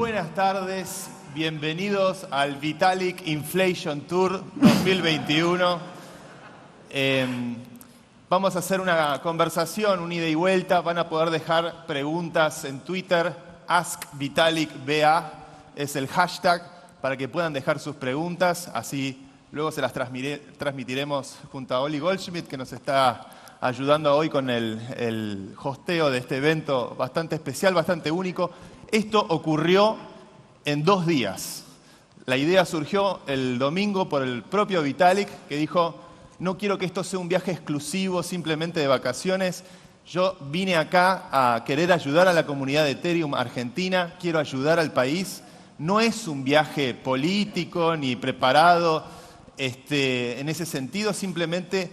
Buenas tardes, bienvenidos al Vitalik Inflation Tour 2021. Vamos a hacer una conversación, un ida y vuelta. Van a poder dejar preguntas en Twitter. AskVitalikBA es el hashtag para que puedan dejar sus preguntas. Así luego se las transmitiremos junto a Oli Goldschmidt, que nos está ayudando hoy con el hosteo de este evento bastante especial, bastante único. Esto ocurrió en 2 días. La idea surgió el domingo por el propio Vitalik, que dijo: no quiero que esto sea un viaje exclusivo, simplemente de vacaciones. Yo vine acá a querer ayudar a la comunidad de Ethereum argentina, quiero ayudar al país. No es un viaje político ni preparado en ese sentido, simplemente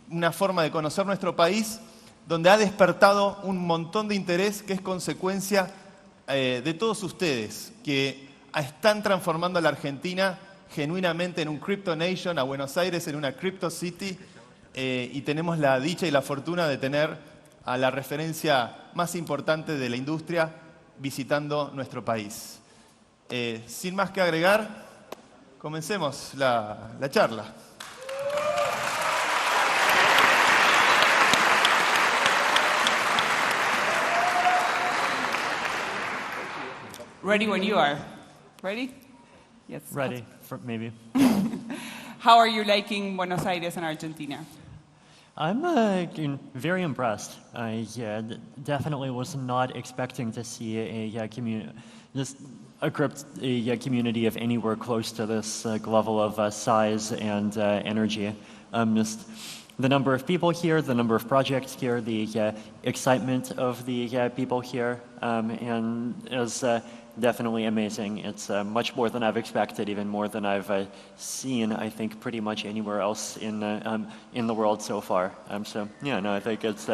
una forma de conocer nuestro país, donde ha despertado un montón de interés que es consecuencia de todos ustedes, que están transformando a la Argentina genuinamente en un crypto nation, a Buenos Aires en una crypto city, y tenemos la dicha y la fortuna de tener a la referencia más importante de la industria visitando nuestro país. Sin más que agregar, comencemos la charla. Ready when you are. Ready? Yes. Ready, maybe. How are you liking Buenos Aires and Argentina? I'm very impressed. I definitely was not expecting to see a community of anywhere close to this level of size and energy. Just the number of people here, the number of projects here, the excitement of the people here, and is definitely amazing. It's much more than I've expected, even more than I've seen, I think, pretty much anywhere else in the world so far. So, yeah, no, I think it's...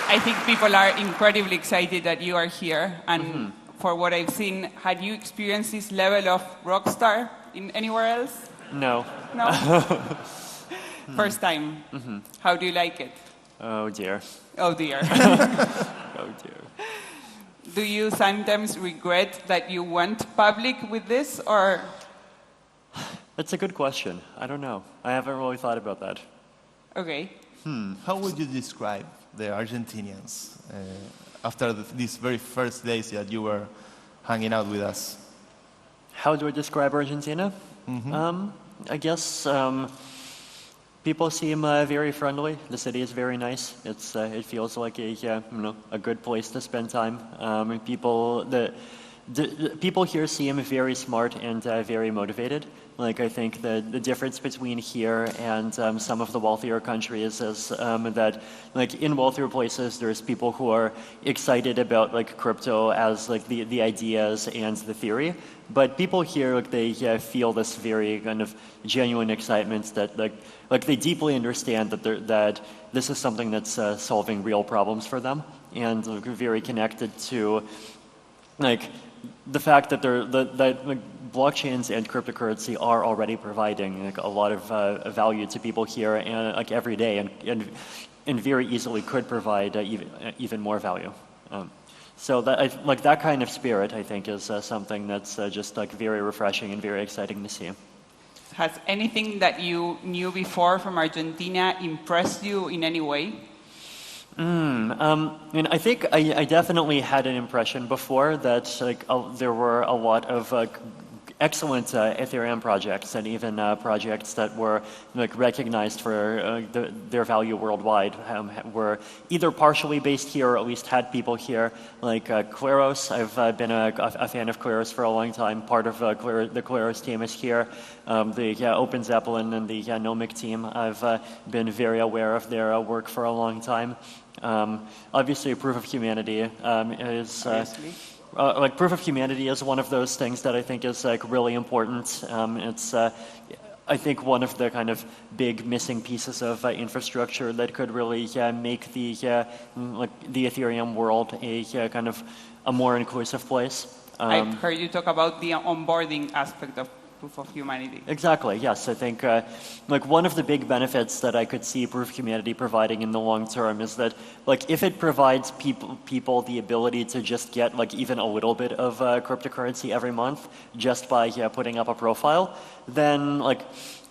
I think people are incredibly excited that you are here, and for what I've seen, had you experienced this level of rock star anywhere else? No. No? First time. How do you like it? Oh dear. Oh dear. Oh dear. Do you sometimes regret that you went public with this, or? That's a good question. I don't know. I haven't really thought about that. Okay. How would you describe the Argentinians after these very first days that you were hanging out with us? How do I describe Argentina? I guess people seem very friendly. The city is very nice. It feels like a good place to spend time. People here seem very smart and very motivated. Like, I think the difference between here and some of the wealthier countries is that, like, in wealthier places, there's people who are excited about, like, crypto as, like, the ideas and the theory. But people here, like, they feel this very kind of genuine excitement that, like they deeply understand that this is something that's solving real problems for them, and very connected to, like, the fact that like, blockchains and cryptocurrency are already providing, like, a lot of value to people here, and like every day, and very easily could provide even more value. So that like that kind of spirit, I think, is something that's just like very refreshing and very exciting to see. Has anything that you knew before from Argentina impressed you in any way? And I think I definitely had an impression before that, like, there were a lot of excellent Ethereum projects, and even projects that were, like, recognized for their value worldwide, were either partially based here or at least had people here, like Kleros. I've been a fan of Kleros for a long time. Part of the Kleros team is here. The Open Zeppelin and the Nomic team, I've been very aware of their work for a long time. Obviously, Proof of Humanity is... like, Proof of Humanity is one of those things that I think is, like, really important. It's, I think, one of the kind of big missing pieces of infrastructure that could really make the Ethereum world a kind of a more inclusive place. I've heard you talk about the onboarding aspect of proof of humanity. Exactly, yes. I think like one of the big benefits that I could see proof of humanity providing in the long term is that like if it provides people the ability to just get like even a little bit of cryptocurrency every month just by putting up a profile, then like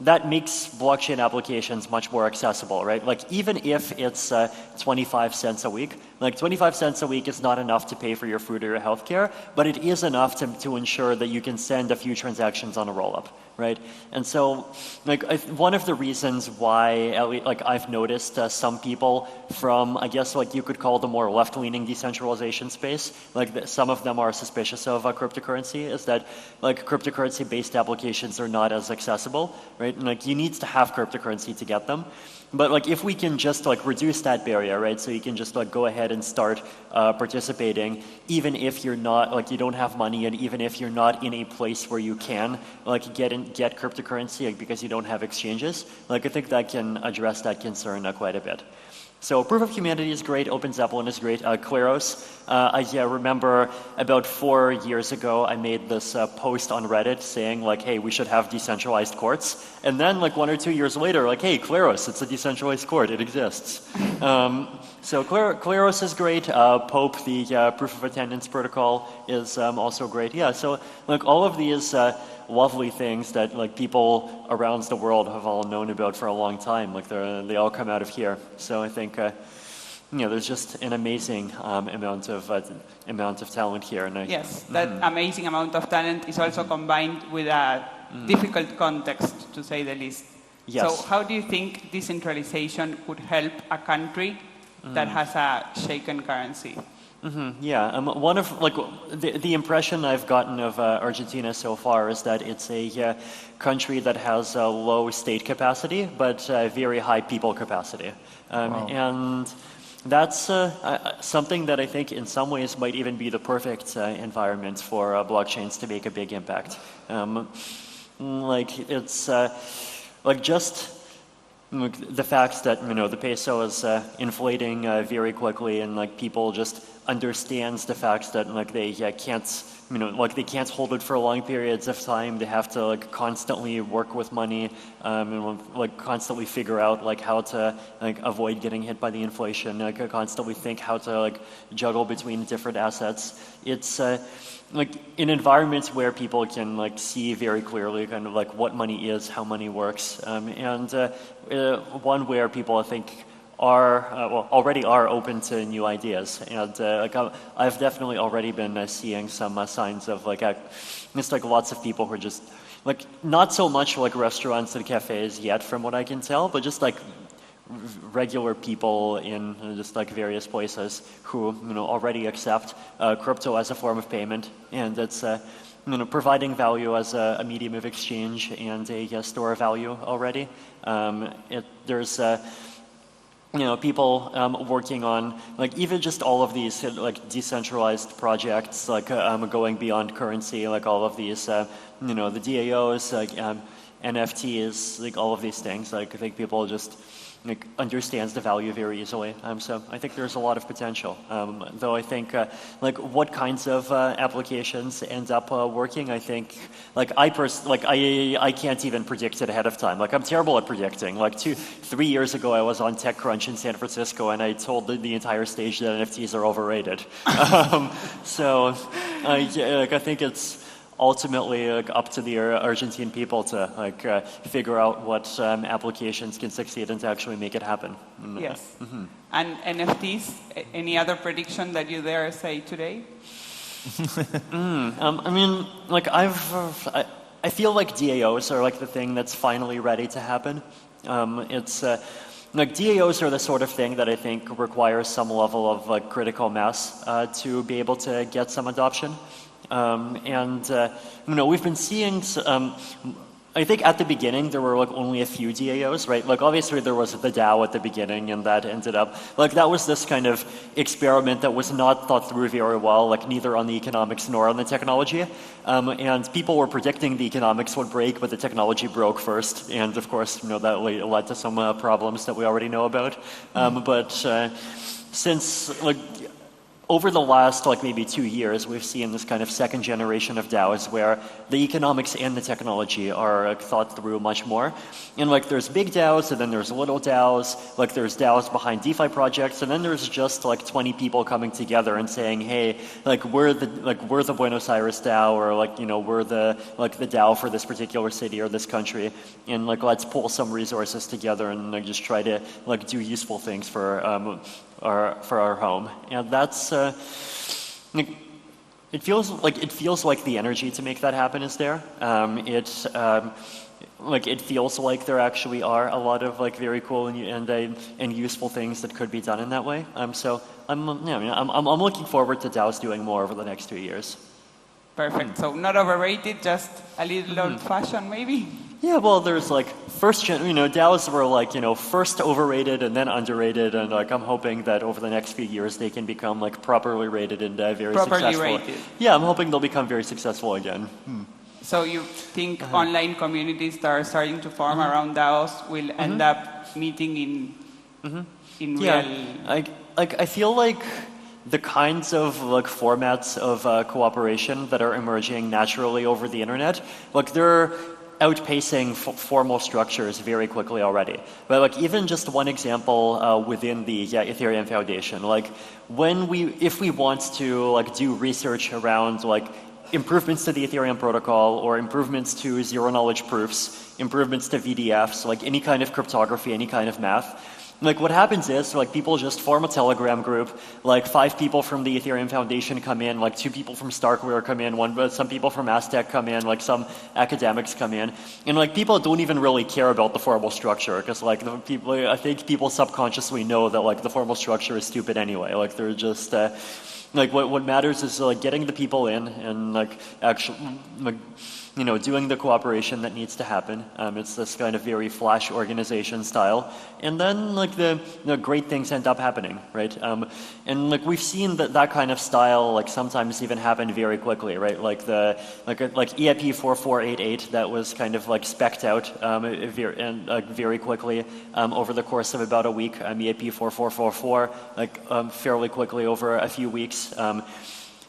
that makes blockchain applications much more accessible, right? Like even if it's 25 cents a week, like 25 cents a week is not enough to pay for your food or your healthcare, but it is enough to ensure that you can send a few transactions on a roll-up, right? And so like one of the reasons why like I've noticed some people from, I guess like you could call the more left-leaning decentralization space, like some of them are suspicious of cryptocurrency, is that like cryptocurrency-based applications are not as accessible, right? And like you need to have cryptocurrency to get them. But like if we can just like reduce that barrier, right? So you can just like go ahead and start participating, even if you're not like you don't have money, and even if you're not in a place where you can like get cryptocurrency like, because you don't have exchanges. Like I think that can address that concern quite a bit. So proof of humanity is great. Open Zeppelin is great. Kleros, I remember about 4 years ago I made this post on Reddit saying like, hey, we should have decentralized courts. And then like 1 or 2 years later, like, hey, Kleros, it's a decentralized court. It exists. So Kleros is great. Pope, the proof of attendance protocol, is also great. Yeah. So like all of these lovely things that like people around the world have all known about for a long time. Like they all come out of here. So I think there's just an amazing amount of talent here. And yes, that amazing amount of talent is also combined with a difficult context, to say the least. Yes. So how do you think decentralization could help a country that has a shaken currency? Yeah, one of like the impression I've gotten of Argentina so far is that it's a country that has a low state capacity but very high people capacity, and that's something that I think in some ways might even be the perfect environment for blockchains to make a big impact. Like it's like just the fact that the peso is inflating very quickly, and like people just understands the fact that like they can't they can't hold it for long periods of time. They have to like constantly work with money and like constantly figure out like how to like avoid getting hit by the inflation. Like constantly think how to like juggle between different assets. It's like in environments where people can like see very clearly kind of like what money is, how money works, and one where people I think already are open to new ideas, and like I've definitely already been seeing some signs of like just like lots of people who are just like not so much like restaurants and cafes yet, from what I can tell, but just like regular people in just like various places who already accept crypto as a form of payment, and it's providing value as a medium of exchange and a store of value already. There's people working on like even just all of these like decentralized projects, like going beyond currency, like all of these the DAOs, like NFTs, like all of these things. Like I think people just like understands the value very easily. So I think there's a lot of potential. Though I think like what kinds of applications end up working, I think like I can't even predict it ahead of time. Like I'm terrible at predicting. Like 3 years ago I was on TechCrunch in San Francisco and I told the entire stage that NFTs are overrated. So I think it's ultimately up to the Argentine people to like figure out what applications can succeed and to actually make it happen. Yes. And NFTs, any other prediction that you dare say today? I mean, like I feel like DAOs are like the thing that's finally ready to happen. It's like DAOs are the sort of thing that I think requires some level of like critical mass to be able to get some adoption. We've been seeing, I think at the beginning there were like only a few DAOs, right? Like obviously there was the DAO at the beginning, and that ended up, like that was this kind of experiment that was not thought through very well, like neither on the economics nor on the technology. And people were predicting the economics would break, but the technology broke first. And of course, that led to some problems that we already know about. But since like, over the last like maybe 2 years, we've seen this kind of second generation of DAOs where the economics and the technology are like, thought through much more. And like there's big DAOs, and then there's little DAOs, like there's DAOs behind DeFi projects, and then there's just like 20 people coming together and saying, hey, like we're the Buenos Aires DAO, or like, you know, we're the DAO for this particular city or this country, and like let's pull some resources together and like just try to like do useful things for our home. And that's it feels like the energy to make that happen is there. It feels like there actually are a lot of like very cool and useful things that could be done in that way. So I'm looking forward to DAOs doing more over the next 2 years. Perfect. So not overrated, just a little old-fashioned maybe. Yeah, well, there's like DAOs were like, you know, first overrated and then underrated, and like I'm hoping that over the next few years they can become like properly rated and very successful. Rated. Yeah, I'm hoping they'll become very successful again. So you think online communities that are starting to form around DAOs will end up meeting in real? I feel like the kinds of like formats of cooperation that are emerging naturally over the internet, like they're outpacing formal structures very quickly already. But like even just one example within the Ethereum Foundation, like if we want to like do research around like improvements to the Ethereum protocol or improvements to zero knowledge proofs, improvements to VDFs, like any kind of cryptography, any kind of math, like what happens is like people just form a Telegram group, like 5 people from the Ethereum Foundation come in, like 2 people from Starkware come in, some people from Aztec come in, like some academics come in, and like people don't even really care about the formal structure because like I think people subconsciously know that like the formal structure is stupid anyway. Like they're just like what matters is like getting the people in and like actually like, you know, doing the cooperation that needs to happen. It's this kind of very flash organization style, and then like the great things end up happening, right? And like we've seen that kind of style like sometimes even happen very quickly, right? Like EIP 4488 that was kind of like specced out very quickly over the course of about a week. EIP 4444 like fairly quickly over a few weeks.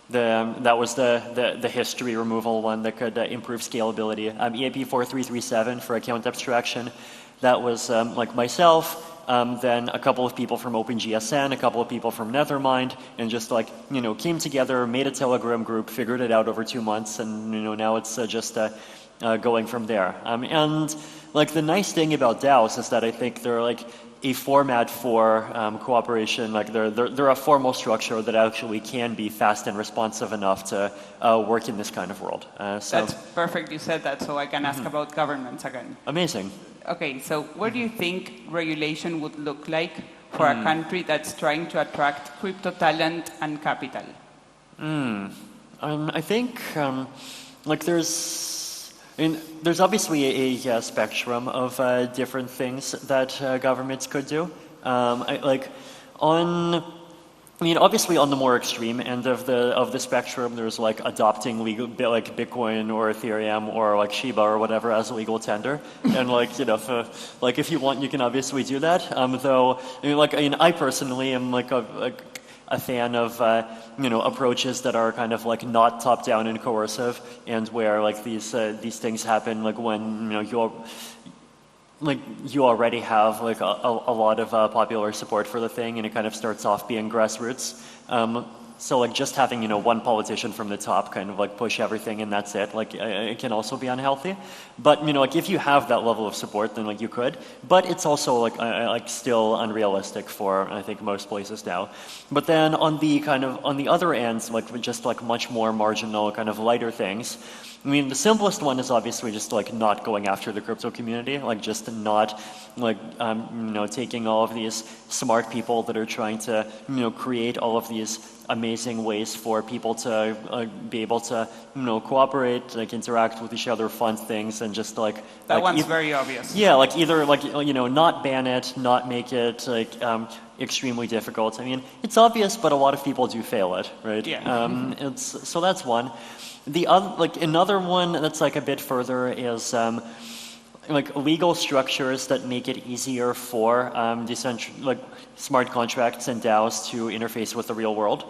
That was the history removal one that could improve scalability. EIP 4337 for account abstraction. That was like myself, then a couple of people from OpenGSN, a couple of people from Nethermind, and just like, you know, came together, made a Telegram group, figured it out over 2 months, and you know now it's just going from there. And like the nice thing about DAOs is that I think they're like a format for cooperation, like they're a formal structure that actually can be fast and responsive enough to work in this kind of world. So that's perfect you said that, so I can ask about governments again. Amazing. Okay, so what do you think regulation would look like for a country that's trying to attract crypto talent and capital? I think like there's obviously a spectrum of different things that governments could do. Obviously on the more extreme end of the spectrum, there's like adopting legal like Bitcoin or Ethereum or like Shiba or whatever as a legal tender, and like, you know, if you want, you can obviously do that. Though I personally am like a fan of approaches that are kind of like not top down and coercive, and where like these things happen like when you already have like a lot of popular support for the thing, and it kind of starts off being grassroots. So like just having one politician from the top kind of like push everything and that's it, like it can also be unhealthy. But like if you have that level of support, then like you could. But it's also like still unrealistic for I think most places now. But then on the other ends, like just like much more marginal kind of lighter things. I mean, the simplest one is obviously just like not going after the crypto community, like just not like taking all of these smart people that are trying to create all of these amazing ways for people to be able to cooperate, like interact with each other, fund things, and just like that one's very obvious. Yeah, like either like not ban it, not make it like extremely difficult. I mean, it's obvious, but a lot of people do fail it, right? Yeah. So that's one. The other, like another one that's like a bit further is like legal structures that make it easier for smart contracts and DAOs to interface with the real world.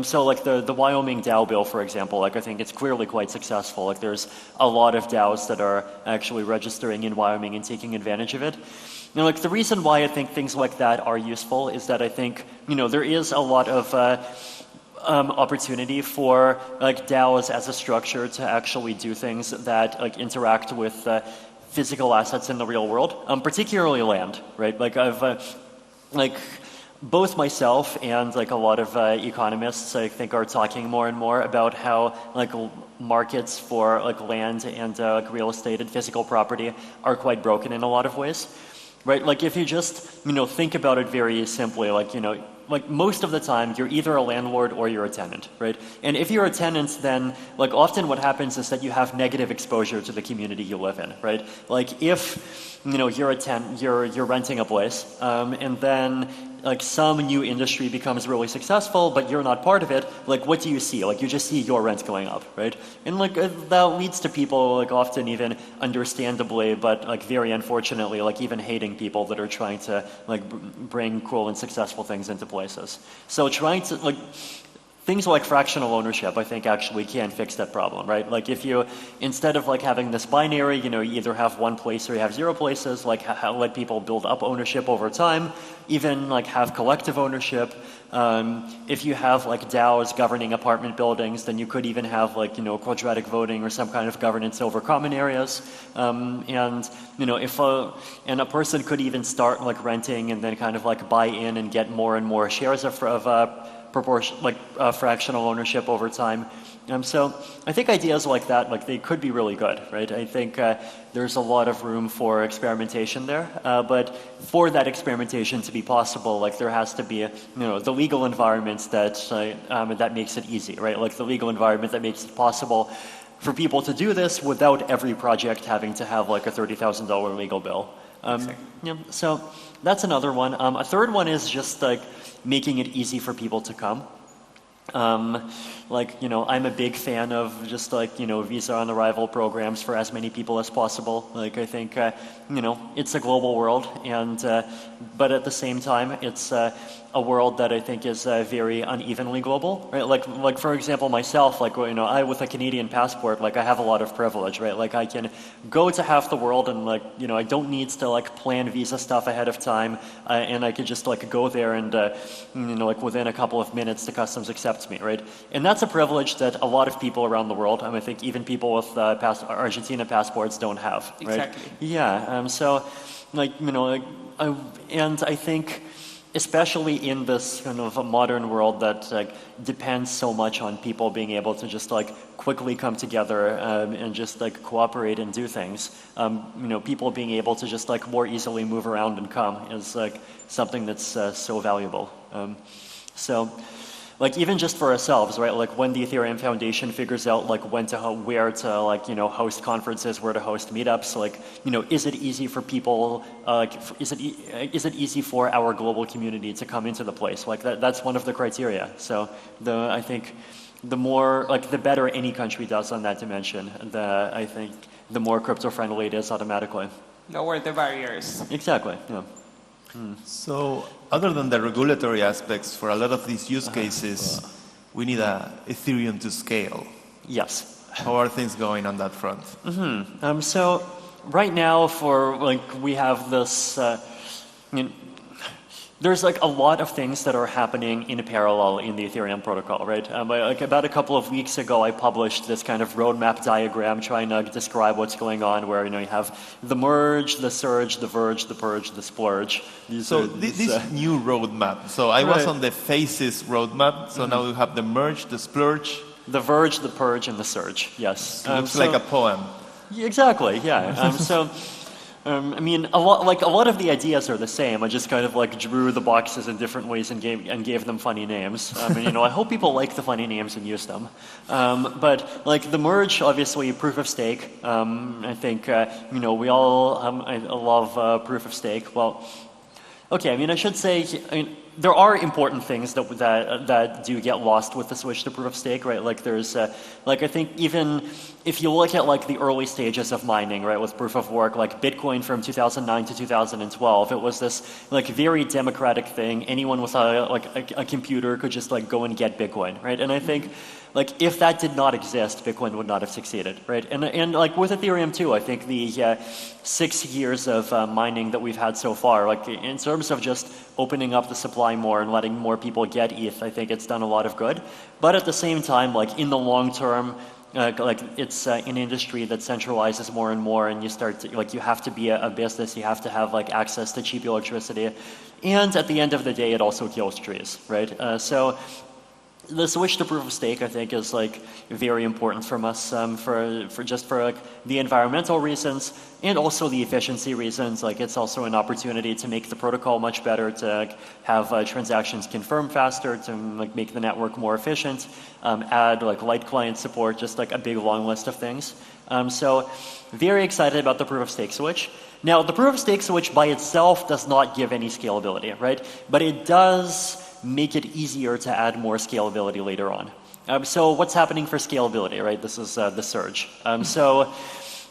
So like the Wyoming DAO bill, for example, like I think it's clearly quite successful. Like there's a lot of DAOs that are actually registering in Wyoming and taking advantage of it. Now, like the reason why I think things like that are useful is that I think, there is a lot of opportunity for like DAOs as a structure to actually do things that like interact with physical assets in the real world, particularly land, right? Like I've, both myself and like a lot of economists, I think, are talking more and more about how like markets for like land and like real estate and physical property are quite broken in a lot of ways, right? Like if you just, think about it very simply, like, like most of the time you're either a landlord or you're a tenant, right? And if you're a tenant, then like often what happens is that you have negative exposure to the community you live in, right? Like if you're a tenant, you're renting a place, and then like some new industry becomes really successful, but you're not part of it, like what do you see? Like you just see your rent going up, right? And like that leads to people like often even understandably, but like very unfortunately, like even hating people that are trying to like bring cool and successful things into places. So trying to like, things like fractional ownership, I think, actually can fix that problem, right? Like if you, instead of like having this binary, you either have one place or you have zero places, like let people build up ownership over time, even like have collective ownership. If you have like DAOs governing apartment buildings, then you could even have like, quadratic voting or some kind of governance over common areas. And, if and a person could even start like renting and then kind of like buy in and get more and more shares of fractional ownership over time. So I think ideas like that, like they could be really good, right? I think there's a lot of room for experimentation there, but for that experimentation to be possible, like there has to be, the legal environment that that makes it easy, right? Like the legal environment that makes it possible for people to do this without every project having to have like a $30,000 legal bill. Yeah, so that's another one. A third one is just like making it easy for people to come. I'm a big fan of just like, visa on arrival programs for as many people as possible. Like I think, it's a global world and, but at the same time, it's a world that I think is very unevenly global, right? Like for example, myself, like, I with a Canadian passport, like I have a lot of privilege, right? Like I can go to half the world and like, I don't need to like plan visa stuff ahead of time. And I could just like go there and, like within a couple of minutes the customs accepts me, right? And that's a privilege that a lot of people around the world, I think even people with Argentina passports don't have, right? Exactly. Yeah, so like, and I think especially in this kind of a modern world that like depends so much on people being able to just like quickly come together and just like cooperate and do things, people being able to just like more easily move around and come is like something that's so valuable. So like even just for ourselves, right? Like when the Ethereum Foundation figures out like where to like, host conferences, where to host meetups, like, is it easy for people, is it easy for our global community to come into the place? Like that's one of the criteria. So I think the more, like the better any country does on that dimension, I think the more crypto friendly it is automatically. Lower the barriers. Exactly, yeah. So, other than the regulatory aspects, for a lot of these use cases, we need Ethereum to scale. Yes. How are things going on that front? So, right now, we have this, there's like a lot of things that are happening in parallel in the Ethereum protocol, right? Like about a couple of weeks ago, I published this kind of roadmap diagram trying to describe what's going on, where you have the merge, the surge, the verge, the purge, the splurge. This new roadmap. So I was on the phases roadmap. So now we have the merge, the splurge, the verge, the purge, and the surge. Yes, looks like a poem. Exactly. Yeah. A lot of the ideas are the same. I just kind of like drew the boxes in different ways and gave them funny names. I hope people like the funny names and use them. But like the merge, obviously proof of stake. I think we all I love proof of stake. Well, okay. I should say there are important things that do get lost with the switch to proof of stake, right? Like there's, like I think even if you look at like the early stages of mining, right, with proof of work, like Bitcoin from 2009 to 2012, it was this like very democratic thing. Anyone with a computer could just like go and get Bitcoin, right? And I think like if that did not exist, Bitcoin would not have succeeded, right? And like with Ethereum too, I think the 6 years of mining that we've had so far, like in terms of just opening up the supply more and letting more people get ETH, I think it's done a lot of good. But at the same time, like in the long term, like it's an industry that centralizes more and more, and you start to, like you have to be a business, you have to have like access to cheap electricity, and at the end of the day, it also kills trees, right? So the switch to proof of stake, I think, is like very important from us for like the environmental reasons and also the efficiency reasons. Like it's also an opportunity to make the protocol much better, to have transactions confirmed faster, to like make the network more efficient, add like light client support, just like a big long list of things. So very excited about the proof of stake switch. Now the proof of stake switch by itself does not give any scalability, right? But it does make it easier to add more scalability later on. So what's happening for scalability, right? This is the surge. So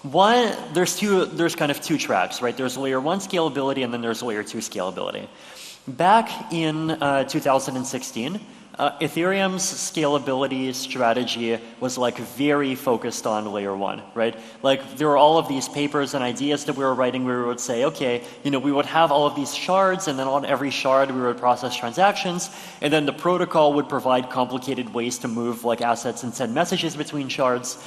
one, there's kind of two tracks, right? There's layer 1 scalability and then there's layer 2 scalability. Back in 2016, Ethereum's scalability strategy was like very focused on layer 1, right? Like there were all of these papers and ideas that we were writing where we would say, okay, you know, we would have all of these shards, and then on every shard we would process transactions, and then the protocol would provide complicated ways to move like assets and send messages between shards.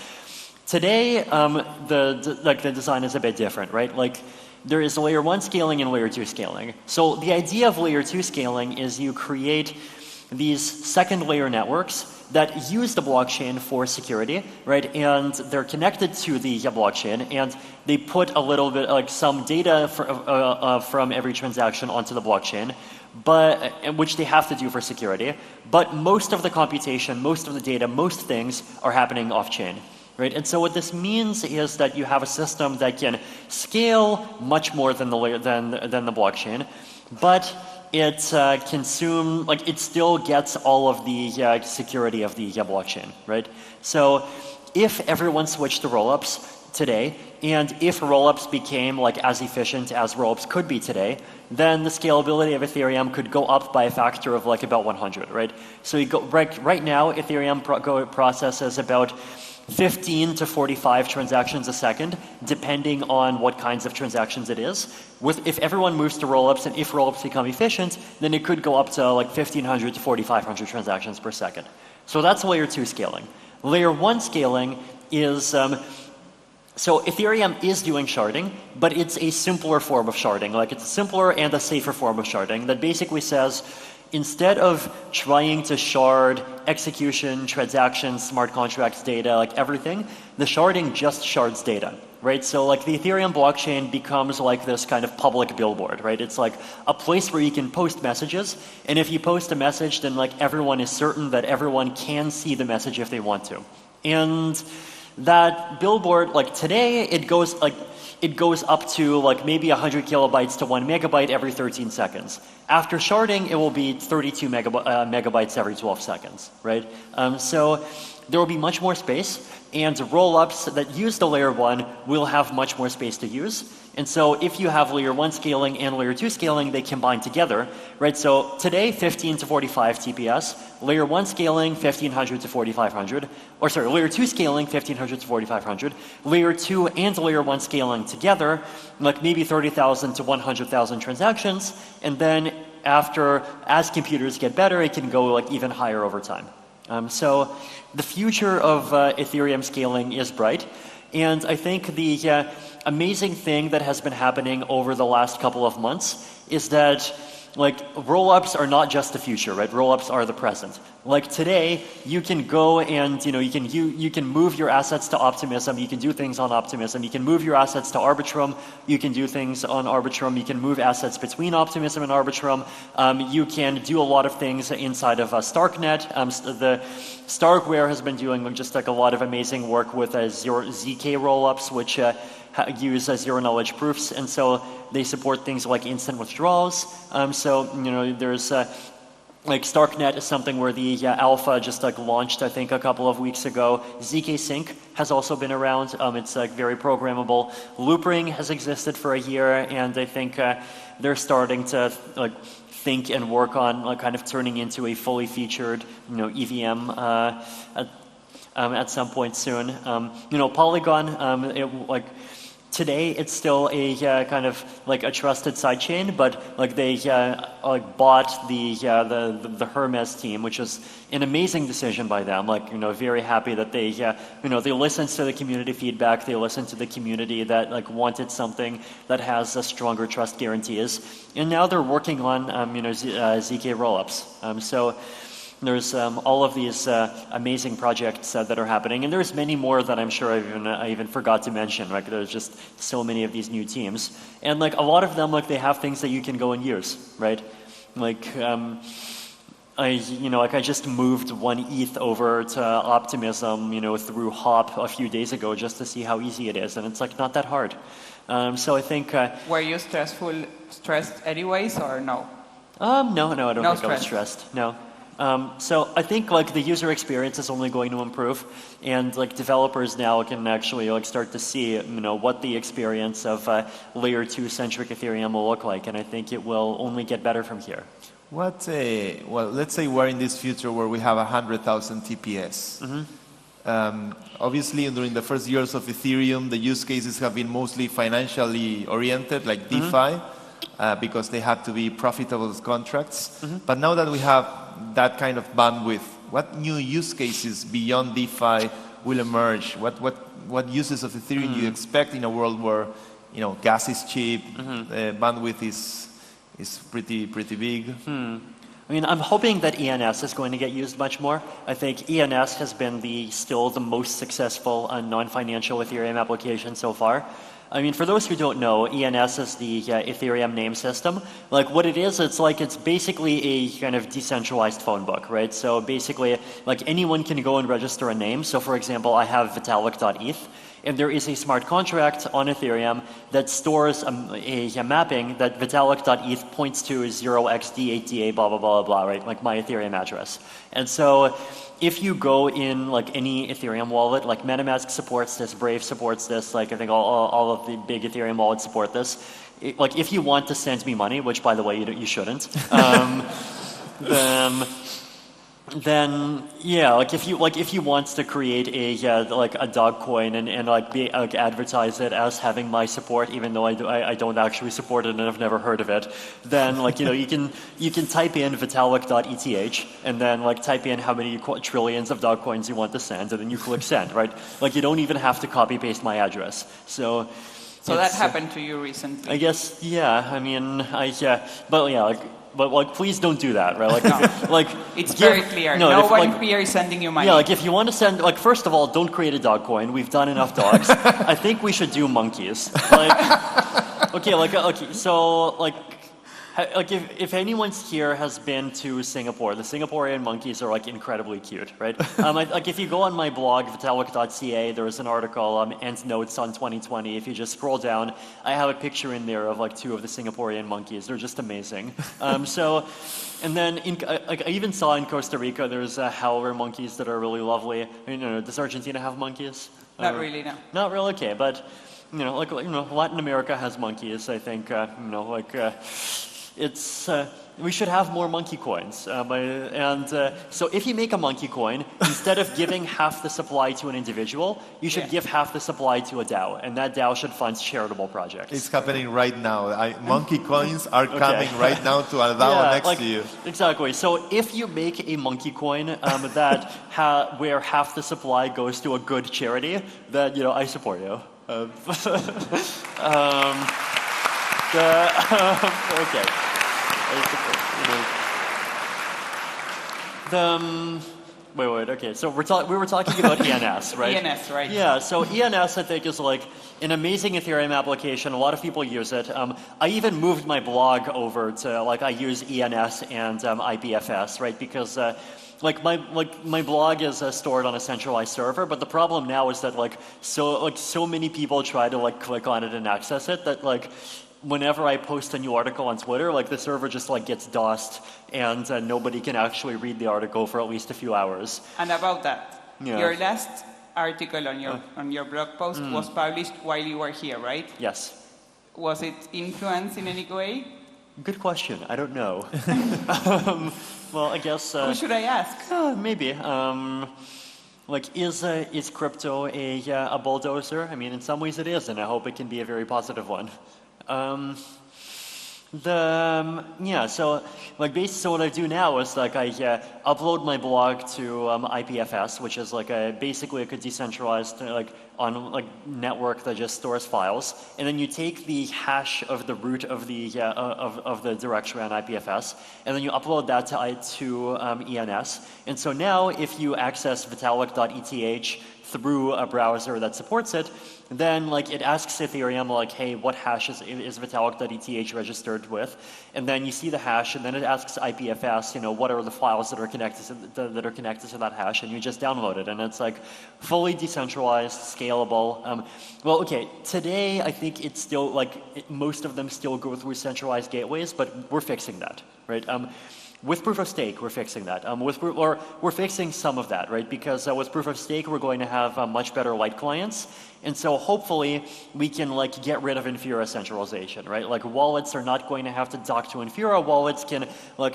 Today, the design is a bit different, right? Like there is layer 1 scaling and layer 2 scaling. So the idea of layer 2 scaling is you create these second layer networks that use the blockchain for security, right? And they're connected to the blockchain, and they put a little bit, like some data from every transaction onto the blockchain, but which they have to do for security. But most of the computation, most of the data, most things are happening off-chain. Right? And so what this means is that you have a system that can scale much more than the blockchain, but it it still gets all of the security of the blockchain, right? So if everyone switched to rollups today, and if rollups became like as efficient as rollups could be today, then the scalability of Ethereum could go up by a factor of like about 100, right? So you go right now, Ethereum processes about 15 to 45 transactions a second, depending on what kinds of transactions it is. If everyone moves to rollups and if rollups become efficient, then it could go up to like 1,500 to 4,500 transactions per second. So that's layer 2 scaling. Layer 1 scaling is, so Ethereum is doing sharding, but it's a simpler form of sharding. Like it's a simpler and a safer form of sharding that basically says, instead of trying to shard execution, transactions, smart contracts data, like everything, the sharding just shards data, right? So like the Ethereum blockchain becomes like this kind of public billboard, right? It's like a place where you can post messages, and if you post a message, then like everyone is certain that everyone can see the message if they want to. And that billboard, like today, it goes up to like maybe 100 kilobytes to 1 megabyte every 13 seconds. After sharding, it will be 32 megabytes every 12 seconds, right? So there will be much more space, and rollups that use the layer 1 will have much more space to use. And so if you have layer 1 scaling and layer 2 scaling, they combine together, right? So today, 15 to 45 TPS, layer 1 scaling, 1,500 to 4,500, or sorry, layer 2 scaling, 1,500 to 4,500, layer 2 and layer 1 scaling together, like maybe 30,000 to 100,000 transactions, and then as computers get better, it can go like even higher over time. So the future of Ethereum scaling is bright, and I think the amazing thing that has been happening over the last couple of months is that like rollups are not just the future, right? Rollups are the present. Like today, you can go and you can move your assets to Optimism. You can do things on Optimism. You can move your assets to Arbitrum. You can do things on Arbitrum. You can move assets between Optimism and Arbitrum. You can do a lot of things inside of Starknet. The Starkware has been doing just like a lot of amazing work with ZK rollups, which use zero-knowledge proofs, and so they support things like instant withdrawals. So there's like Starknet is something where the alpha just like launched, I think, a couple of weeks ago. ZK Sync has also been around. It's like very programmable. Loopring has existed for a year, and I think they're starting to like think and work on like kind of turning into a fully featured, EVM at some point soon. Polygon, today it's still a kind of like a trusted sidechain, but like they like bought the Hermes team, which is an amazing decision by them. Very happy that they they listened to the community feedback, they listened to the community that like wanted something that has a stronger trust guarantees, and now they're working on ZK rollups. So there's all of these amazing projects that are happening, and there's many more that I'm sure I even forgot to mention. Like there's just so many of these new teams, and like a lot of them, like they have things that you can go and use, right? Like I just moved 1 ETH over to Optimism, through Hop a few days ago just to see how easy it is, and it's like not that hard. So I think. Were you stressed anyways, or no? No, I don't think stress. I was stressed. No. So I think like the user experience is only going to improve, and like developers now can actually like start to see what the experience of layer 2 centric Ethereum will look like, and I think it will only get better from here. Well, let's say we're in this future where we have 100,000 TPS. Obviously, during the first years of Ethereum, the use cases have been mostly financially oriented, like DeFi, because they had to be profitable contracts. But now that we have that kind of bandwidth, what new use cases beyond DeFi will emerge? What uses of Ethereum do you expect in a world where gas is cheap, bandwidth is pretty big? I mean, I'm hoping that ENS is going to get used much more. I think ENS has been still the most successful non-financial Ethereum application so far. I mean, for those who don't know, ENS is the Ethereum name system. Like what it is, it's basically a kind of decentralized phone book, right? So basically, like anyone can go and register a name. So for example, I have Vitalik.eth, and there is a smart contract on Ethereum that stores a mapping that Vitalik.eth points to 0xD8DA blah, blah, blah, blah, right? Like my Ethereum address. And so if you go in like any Ethereum wallet, like MetaMask supports this, Brave supports this, like I think all of the big Ethereum wallets support this. Like if you want to send me money, which by the way you shouldn't, then yeah, like if you want to create a dog coin and advertise it as having my support, even though I don't actually support it and I've never heard of it, then you can type in Vitalik.eth and then type in how many trillions of dog coins you want to send, and then you click send, right? Like you don't even have to copy paste my address. So that happened to you recently? I guess, yeah. I mean, but please don't do that, right? It's very clear. No one here is sending you money. Yeah, if you want to send, first of all, don't create a dog coin. We've done enough dogs. I think we should do monkeys. If anyone here has been to Singapore, the Singaporean monkeys are incredibly cute, right? If you go on my blog, vitalik.ca, there is an article, End Notes on 2020. If you just scroll down, I have a picture in there of 2 of the Singaporean monkeys. They're just amazing. And then I even saw in Costa Rica, there's howler monkeys that are really lovely. Does Argentina have monkeys? Not really, no. Not really, okay, but Latin America has monkeys. I think we should have more monkey coins. So if you make a monkey coin, instead of giving half the supply to an individual, you should give half the supply to a DAO, and that DAO should fund charitable projects. It's happening right now. Monkey coins are coming right now to a DAO next to you. Exactly. So if you make a monkey coin where half the supply goes to a good charity, then I support you. Okay. Okay. So we were talking about ENS, right? ENS, right? Yeah. So ENS, I think, is an amazing Ethereum application. A lot of people use it. I even moved my blog over to I use ENS and IPFS, right? Because my blog is stored on a centralized server, but the problem now is that so many people try to click on it and access it that whenever I post a new article on Twitter, the server just gets DOSed and nobody can actually read the article for at least a few hours. And about that, your last article on your blog post was published while you were here, right? Yes. Was it influenced in any way? Good question. I don't know. Well, I guess... Who should I ask? Maybe. Is crypto a bulldozer? I mean, in some ways it is, and I hope it can be a very positive one. So what I do now is I upload my blog to IPFS, which is basically a decentralized network that just stores files, and then you take the hash of the root of the directory on IPFS, and then you upload that to ENS. And so now, if you access vitalik.eth through a browser that supports it, then it asks Ethereum hey, what hash is vitalik.eth registered with, and then you see the hash, and then it asks IPFS, what are the files that are connected to that hash, and you just download it, and it's fully decentralized, scalable. Well, okay, today I think it's still most of them still go through centralized gateways, but we're fixing that, right? With proof of stake, we're fixing that. We're fixing some of that, right? Because with proof of stake, we're going to have much better light clients. And so hopefully we can get rid of Infura centralization, right? Wallets are not going to have to dock to Infura. Wallets can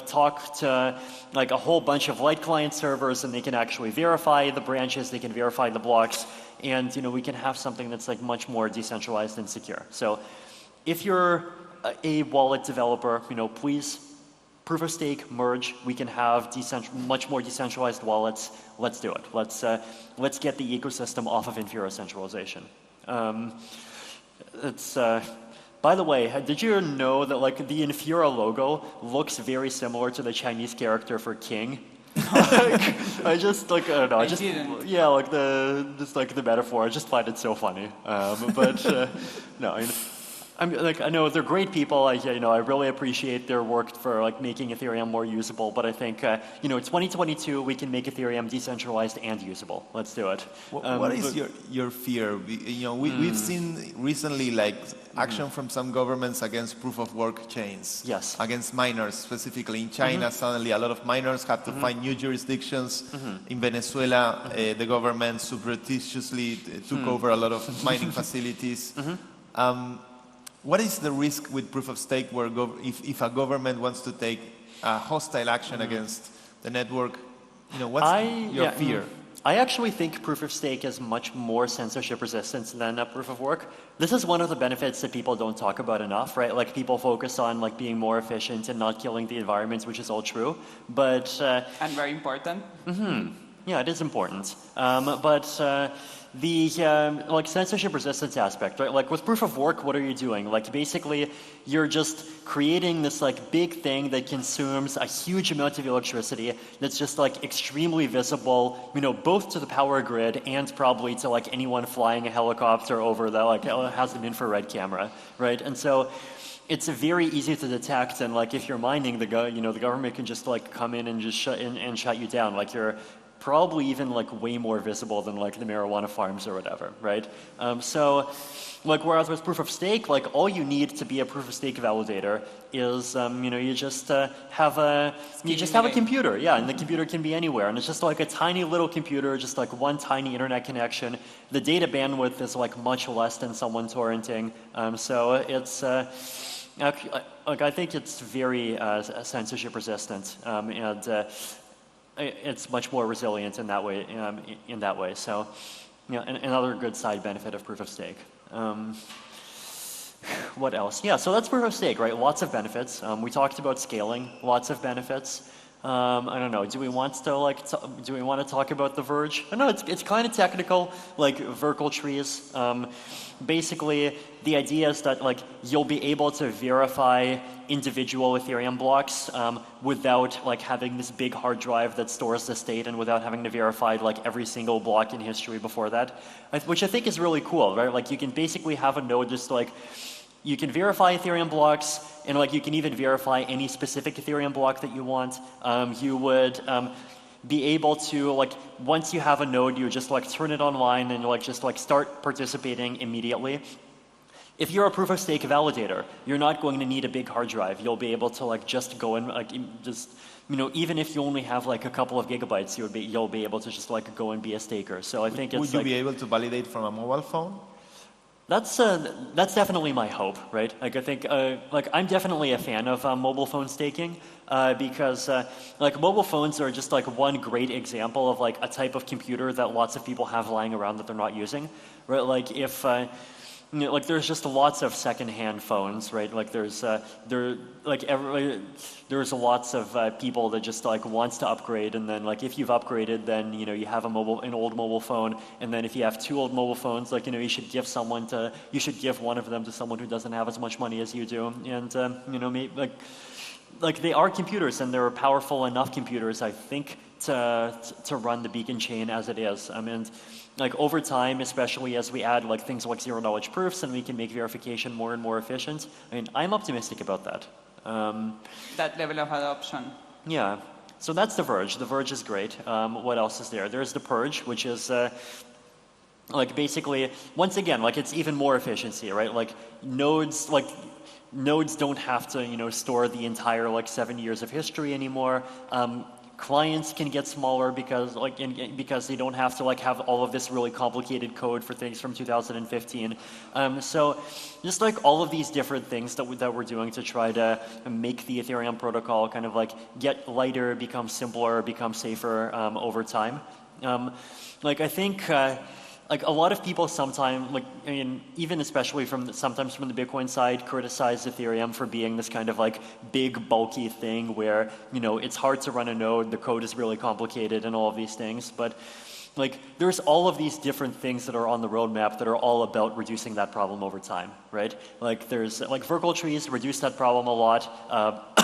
talk to a whole bunch of light client servers, and they can actually verify the branches, they can verify the blocks, and we can have something that's much more decentralized and secure. So if you're a wallet developer, please proof of stake, merge, we can have much more decentralized wallets. Let's do it. Let's get the ecosystem off of Infura centralization. By the way, did you know that the Infura logo looks very similar to the Chinese character for king? I just I don't know. The metaphor. I just find it so funny. No. I know they're great people. I really appreciate their work for making Ethereum more usable. But I think 2022 we can make Ethereum decentralized and usable. Let's do it. What is your fear? We've seen recently action from some governments against proof of work chains. Yes. Against miners specifically in China. Suddenly a lot of miners have to find new jurisdictions. In Venezuela, the government surreptitiously took over a lot of mining facilities. What is the risk with proof of stake where if a government wants to take hostile action against the network? What's your fear? I actually think proof of stake is much more censorship resistant than proof of work. This is one of the benefits that people don't talk about enough, right? People focus on being more efficient and not killing the environment, which is all true, but and very important. Yeah, it is important, the censorship resistance aspect, right? With proof of work, what are you doing? Basically, you're just creating this big thing that consumes a huge amount of electricity that's just extremely visible, both to the power grid and probably to anyone flying a helicopter over that has an infrared camera, right? And so it's very easy to detect, and if you're mining, the government can just come in and just shut you down. You're probably even way more visible than the marijuana farms or whatever, right? Whereas with proof of stake, all you need to be a proof of stake validator is you just have a computer, and the computer can be anywhere, and it's just a tiny little computer, just one tiny internet connection. The data bandwidth is much less than someone torrenting, so it's I think it's very censorship resistant, and it's much more resilient in that way. So, another good side benefit of proof of stake. What else? Yeah, so that's proof of stake, right? Lots of benefits. We talked about scaling. Lots of benefits. I don't know. Do we want to talk about the Verge? I know it's kind of technical, Verkle trees. Basically, the idea is that you'll be able to verify individual Ethereum blocks without having this big hard drive that stores the state, and without having to verify every single block in history before that, which I think is really cool, right? You can basically have a node just you can verify Ethereum blocks, and you can even verify any specific Ethereum block that you want. be able to like, once you have a node, you just like turn it online and like just like start participating immediately. If you're a proof of stake validator, you're not going to need a big hard drive. You'll be able to like just go and like just, you know, even if you only have like a couple of gigabytes, you'll be able to just like go and be a staker. So I think it's Would you be able to validate from a mobile phone? That's definitely my hope, right? Like I think, like I'm definitely a fan of mobile phone staking because like mobile phones are just like one great example of like a type of computer that lots of people have lying around that they're not using, right? Like if you know, like there's just lots of secondhand phones, right? Like there's there's lots of people that just like wants to upgrade, and then like if you've upgraded, then you know you have an old mobile phone, and then if you have 2 old mobile phones, like you know you should give one of them to someone who doesn't have as much money as you do, and you know maybe like they are computers, and they're powerful enough computers, I think, to run the beacon chain as it is. I mean, like over time, especially as we add like things like zero-knowledge proofs and we can make verification more and more efficient, I mean, I'm optimistic about that. That level of adoption. Yeah. So that's The Verge. The Verge is great. What else is there? There's The Purge, which is like basically, once again, like it's even more efficiency, right? Like nodes don't have to, you know, store the entire like 7 years of history anymore. Clients can get smaller because because they don't have to like have all of this really complicated code for things from 2015. So just like all of these different things that we're doing to try to make the Ethereum protocol kind of like get lighter, become simpler, become safer over time. Like I think like a lot of people sometimes, like I mean, even especially sometimes from the Bitcoin side, criticize Ethereum for being this kind of like big bulky thing where, you know, it's hard to run a node, the code is really complicated and all of these things. But like there's all of these different things that are on the roadmap that are all about reducing that problem over time, right? Like there's like Virtual trees reduce that problem a lot.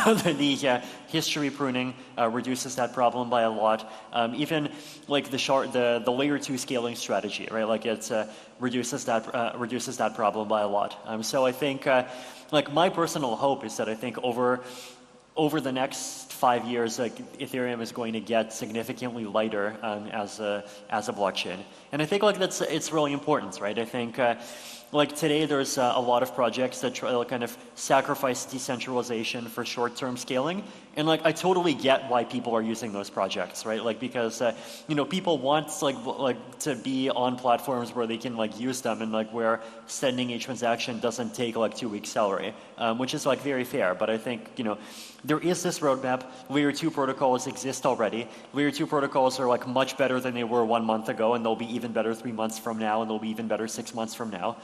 The history pruning reduces that problem by a lot. Even like the layer 2 scaling strategy, right? Like it reduces that problem by a lot. So I think like my personal hope is that I think over the next 5 years, like Ethereum is going to get significantly lighter as a blockchain, and I think like it's really important, right? I think like today there's a lot of projects that try to kind of sacrifice decentralization for short-term scaling, and like I totally get why people are using those projects, right? Like because you know people want like to be on platforms where they can like use them and like where sending a transaction doesn't take like 2 weeks' salary, which is like very fair. But I think you know there is this roadmap. Layer 2 protocols exist already. Layer 2 protocols are like much better than they were 1 month ago, and they'll be even better 3 months from now, and they'll be even better 6 months from now.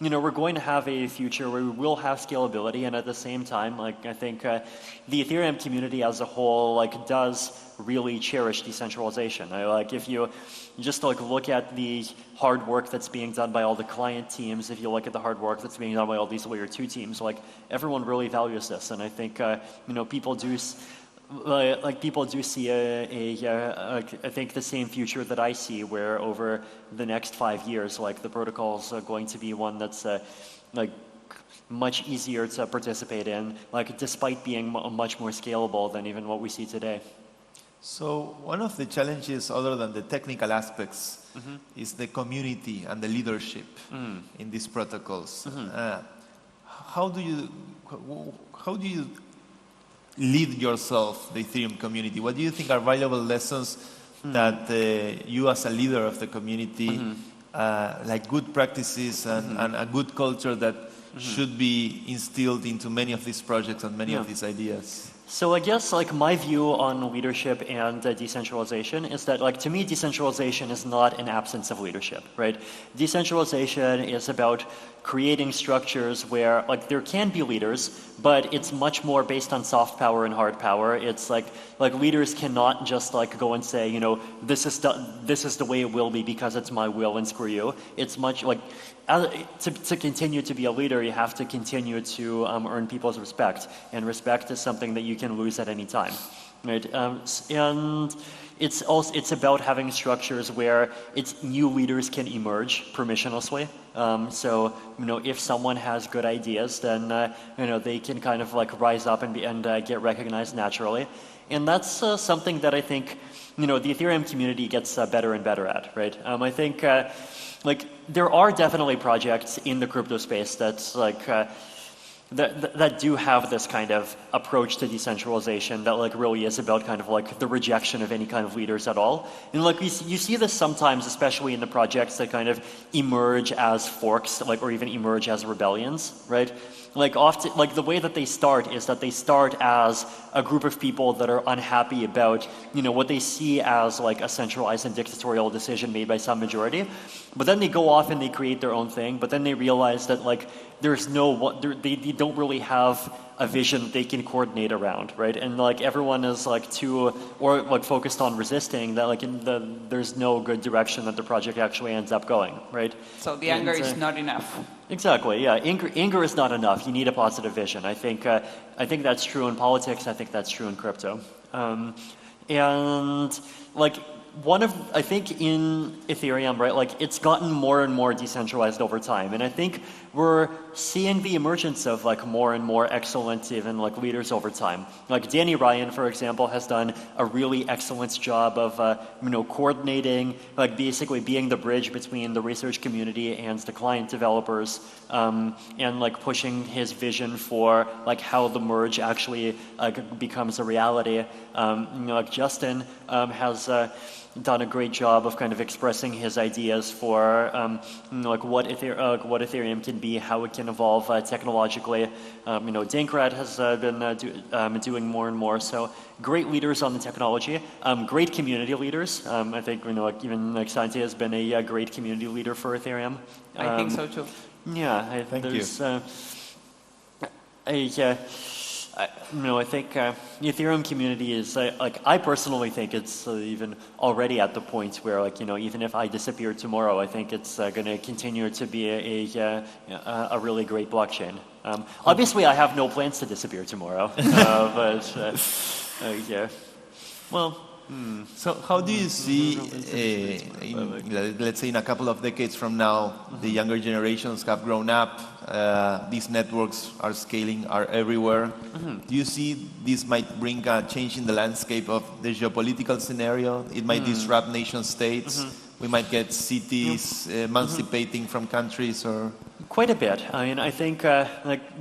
You know, we're going to have a future where we will have scalability, and at the same time, like I think the Ethereum community as a whole like does really cherish decentralization. Like if you just like look at the hard work that's being done by all the client teams, if you look at the hard work that's being done by all these layer 2 teams, like everyone really values this, and I think you know people do see I think the same future that I see, where over the next 5 years, like the protocols are going to be one that's like much easier to participate in, like despite being much more scalable than even what we see today. So one of the challenges, other than the technical aspects, is the community and the leadership in these protocols. How do you lead yourself, the Ethereum community? What do you think are valuable lessons that you as a leader of the community, like good practices and a good culture that should be instilled into many of these projects and many of these ideas? So I guess like my view on leadership and decentralization is that like to me decentralization is not an absence of leadership, right? Decentralization is about creating structures where like there can be leaders, but it's much more based on soft power and hard power. It's like leaders cannot just like go and say, you know, this is the way it will be because it's my will and screw you. It's much like to continue to be a leader, you have to continue to earn people's respect, and respect is something that you can lose at any time, right? And it's about having structures where new leaders can emerge permissionlessly. So you know, if someone has good ideas, then you know they can kind of like rise up and get recognized naturally. And that's something that I think, the Ethereum community gets better and better at, right? I think, there are definitely projects in the crypto space that's that do have this kind of approach to decentralization that really is about kind of the rejection of any kind of leaders at all. And you see this sometimes, especially in the projects that kind of emerge as forks, or even emerge as rebellions, right? Often, the way that they start is that they start as a group of people that are unhappy about, what they see as a centralized and dictatorial decision made by some majority. But then they go off and they create their own thing, but then they realize that there's they don't really have a vision that they can coordinate around, right? And everyone is too, or focused on resisting that there's no good direction that the project actually ends up going, right? So the anger is not enough. Exactly, yeah. Anger is not enough. You need a positive vision. I think that's true in politics. I think that's true in crypto. And I think in Ethereum, right, it's gotten more and more decentralized over time. And I think we're seeing the emergence of more and more excellent even leaders over time. Danny Ryan, for example, has done a really excellent job of coordinating, basically being the bridge between the research community and the client developers, and pushing his vision for how the merge actually becomes a reality. Justin has done a great job of kind of expressing his ideas for what Ethereum can be, how it can evolve technologically. Dankrat has been doing more and more. So great leaders on the technology, great community leaders. I think even Santi has been a great community leader for Ethereum. I think so too. Yeah, Thank you. I think the Ethereum community is, I personally think it's even already at the point where, even if I disappear tomorrow, I think it's going to continue to be a really great blockchain. Obviously, I have no plans to disappear tomorrow, but yeah. Well. So how do you see, let's say in a couple of decades from now, the younger generations have grown up, these networks are scaling, are everywhere. Do you see this might bring a change in the landscape of the geopolitical scenario? It might disrupt nation states. We might get cities emancipating from countries, or... Quite a bit. I mean, I think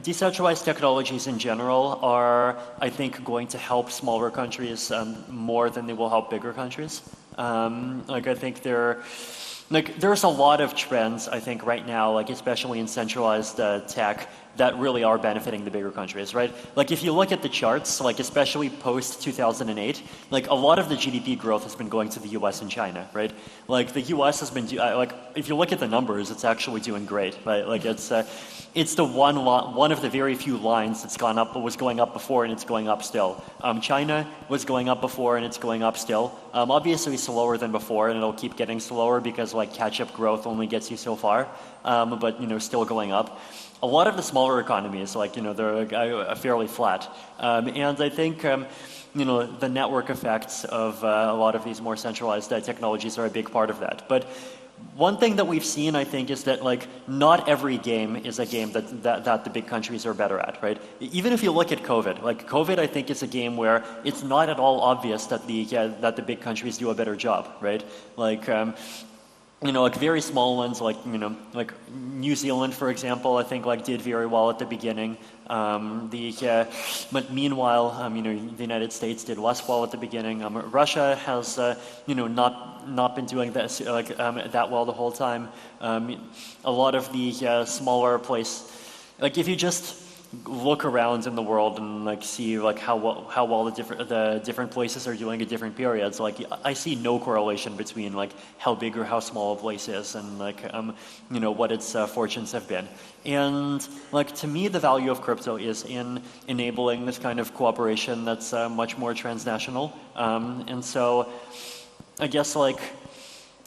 decentralized technologies in general are, I think, going to help smaller countries more than they will help bigger countries. I think there's a lot of trends, I think, right now, especially in centralized tech, that really are benefiting the bigger countries, right? If you look at the charts, especially post-2008, a lot of the GDP growth has been going to the US and China, right? The US has been, if you look at the numbers, it's actually doing great, right? It's the one of the very few lines that's gone up, was going up before and it's going up still. China was going up before and it's going up still. Obviously slower than before, and it'll keep getting slower because catch-up growth only gets you so far, but still going up. A lot of the smaller economies, they're fairly flat. And I think, the network effects of a lot of these more centralized technologies are a big part of that. But one thing that we've seen, I think, is that not every game is a game that the big countries are better at, right? Even if you look at COVID, COVID, I think, is a game where it's not at all obvious that the big countries do a better job, right? Very small ones, New Zealand, for example, I think did very well at the beginning. But meanwhile, the United States did less well at the beginning. Russia has, not been doing that well the whole time. A lot of the smaller if you just look around in the world and see how well the different places are doing at different periods, I see no correlation between how big or how small a place is and what its fortunes have been. And to me, the value of crypto is in enabling this kind of cooperation that's much more transnational. And so I guess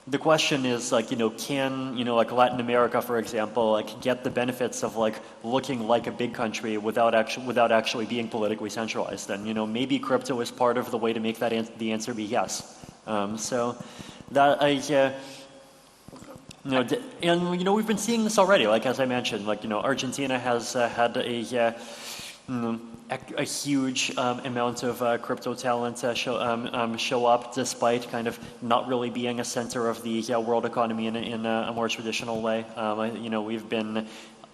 the question is, can, Latin America, for example, get the benefits of, looking like a big country without actually being politically centralized? And, maybe crypto is part of the way to make that the answer be yes. So that, and, we've been seeing this already, as I mentioned, Argentina has had a huge amount of crypto talent show up, despite kind of not really being a center of the world economy in a more traditional way. We've been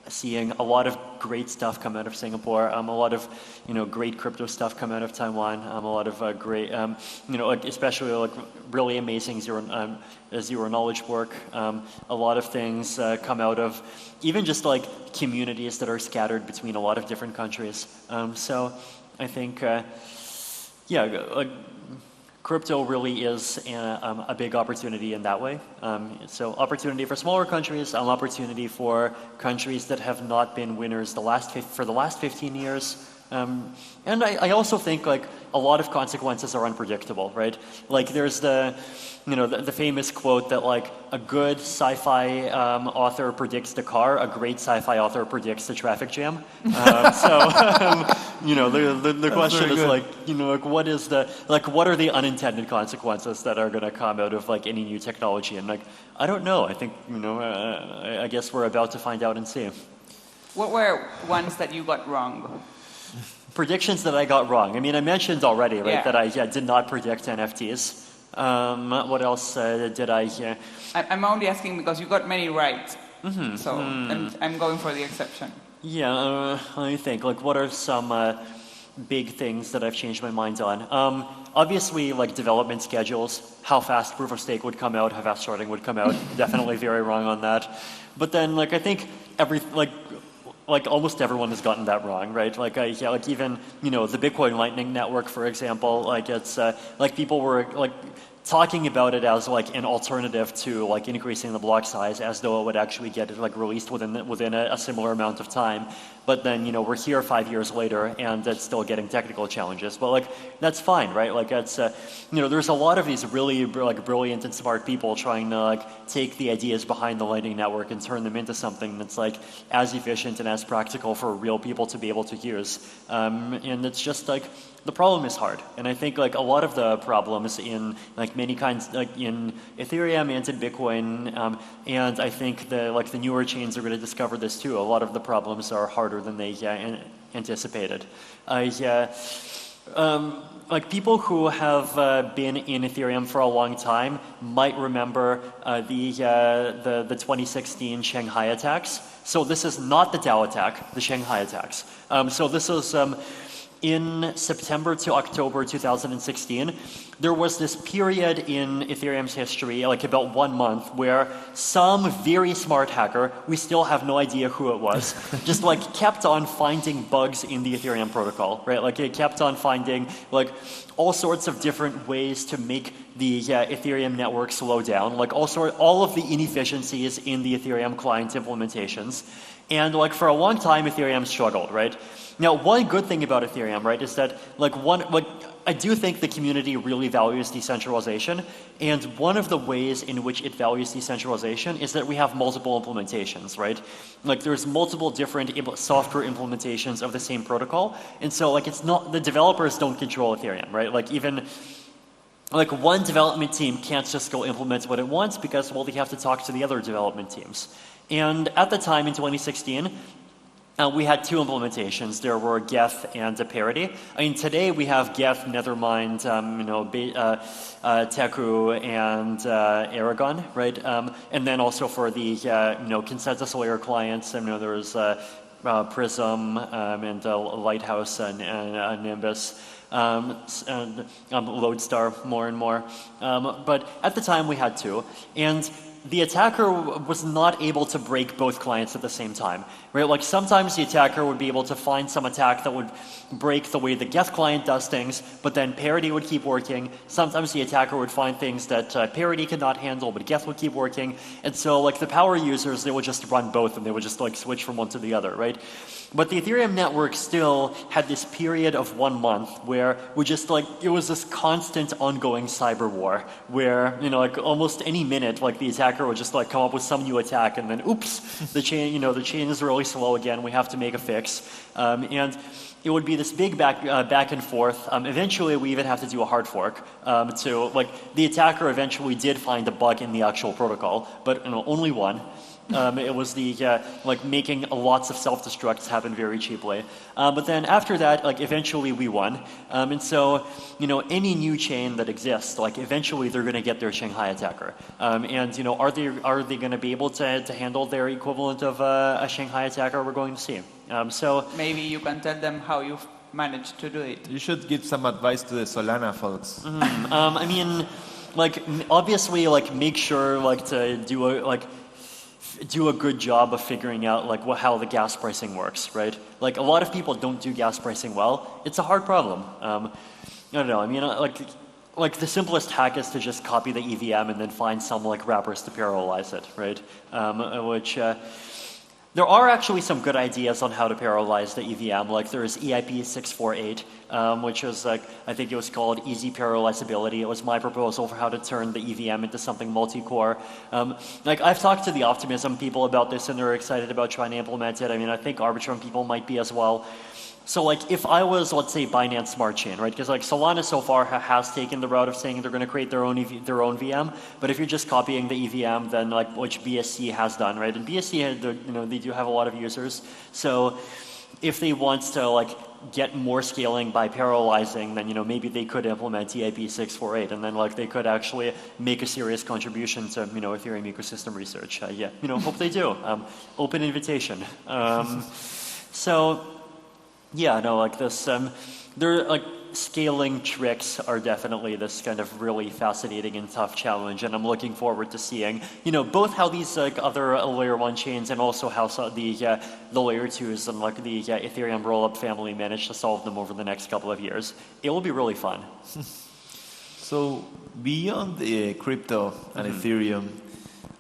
seeing a lot of great stuff come out of Singapore, a lot of great crypto stuff come out of Taiwan, a lot of great especially really amazing zero knowledge work. A lot of things come out of even just communities that are scattered between a lot of different countries. So I think crypto really is a big opportunity in that way. So opportunity for smaller countries, opportunity for countries that have not been winners for the last 15 years. And I also think a lot of consequences are unpredictable, right? There's the famous quote that a good sci-fi author predicts the car, a great sci-fi author predicts the traffic jam. The question is what are the unintended consequences that are going to come out of any new technology? And I don't know. I think I guess we're about to find out and see. What were ones that you got wrong? Predictions that I got wrong. I mean, I mentioned already, right, that I did not predict NFTs. What else did I? I'm only asking because you got many right. So I'm going for the exception. Yeah, let me think. What are some big things that I've changed my mind on? Obviously, development schedules, how fast proof of stake would come out, how fast sharding would come out. Definitely very wrong on that. But then, I think almost everyone has gotten that wrong, right? Even the Bitcoin Lightning Network, for example, it's people were talking about it as an alternative to increasing the block size, as though it would actually get released within a similar amount of time. But then we're here 5 years later and it's still getting technical challenges. But that's fine, right? It's there's a lot of these really brilliant and smart people trying to take the ideas behind the Lightning Network and turn them into something that's as efficient and as practical for real people to be able to use. And it's just the problem is hard. And I think a lot of the problems in many kinds in Ethereum and in Bitcoin, and I think the newer chains are going to discover this too. A lot of the problems are harder than they anticipated. People who have been in Ethereum for a long time might remember the 2016 Shanghai Attacks. So this is not the DAO attack, the Shanghai Attacks. So this is in September to October 2016, there was this period in Ethereum's history, about 1 month, where some very smart hacker, we still have no idea who it was, just kept on finding bugs in the Ethereum protocol, right? It kept on finding all sorts of different ways to make the Ethereum network slow down, all of the inefficiencies in the Ethereum client implementations. And for a long time, Ethereum struggled, right? Now, one good thing about Ethereum, right, is that I do think the community really values decentralization, and one of the ways in which it values decentralization is that we have multiple implementations, right? There's multiple different software implementations of the same protocol, and so it's not, the developers don't control Ethereum, right? Even one development team can't just go implement what it wants because, well, they have to talk to the other development teams. And at the time in 2016, we had 2 implementations. There were Geth and Parity. I mean, today we have Geth, Nethermind, Teku, and Aragon, right? And then also for the consensus layer clients, there's Prism and Lighthouse and Nimbus. And Lodestar more and more. But at the time we had 2. And the attacker was not able to break both clients at the same time, right? Sometimes the attacker would be able to find some attack that would break the way the Geth client does things, but then Parity would keep working. Sometimes the attacker would find things that Parity could not handle, but Geth would keep working. And so the power users, they would just run both and they would just switch from one to the other, right? But the Ethereum network still had this period of 1 month where we just it was this constant ongoing cyber war where, almost any minute, the attacker would just come up with some new attack and then, oops, the chain is really slow again, we have to make a fix. And it would be this big back and forth. Eventually, we even have to do a hard fork. The attacker eventually did find a bug in the actual protocol, but only one. It was the like making lots of self-destructs happen very cheaply. But then after that, like eventually we won. And so, you know, any new chain that exists, like eventually they're going to get their Shanghai attacker. And you know, are they going to be able to handle their equivalent of a Shanghai attacker? We're going to see. So maybe you can tell them how you've managed to do it. You should give some advice to the Solana folks. I mean, like obviously, like make sure like to do a good job of figuring out like how the gas pricing works, right? Like a lot of people don't do gas pricing well. It's a hard problem. I don't know. I mean, like the simplest hack is to just copy the EVM and then find some like wrappers to parallelize it, right? There are actually some good ideas on how to parallelize the EVM. Like there's EIP 648, which is like, I think it was called easy parallelizability. It was my proposal for how to turn the EVM into something multi-core. Like I've talked to the Optimism people about this and they're excited about trying to implement it. I mean, I think Arbitrum people might be as well. So like if I was, let's say, Binance Smart Chain, right? Because like Solana so far has taken the route of saying they're going to create their own VM. But if you're just copying the EVM, then like which BSC has done, right? And BSC, you know, they do have a lot of users. So if they want to like get more scaling by parallelizing, then you know maybe they could implement EIP 648, and then like they could actually make a serious contribution to you know Ethereum ecosystem research. Yeah, you know, hope they do. Open invitation. So. Yeah, no, like this, they're like scaling tricks are definitely this kind of really fascinating and tough challenge, and I'm looking forward to seeing, you know, both how these like other layer 1 chains and also how the layer 2s and like the Ethereum rollup family manage to solve them over the next couple of years. It will be really fun. So beyond the crypto and Ethereum,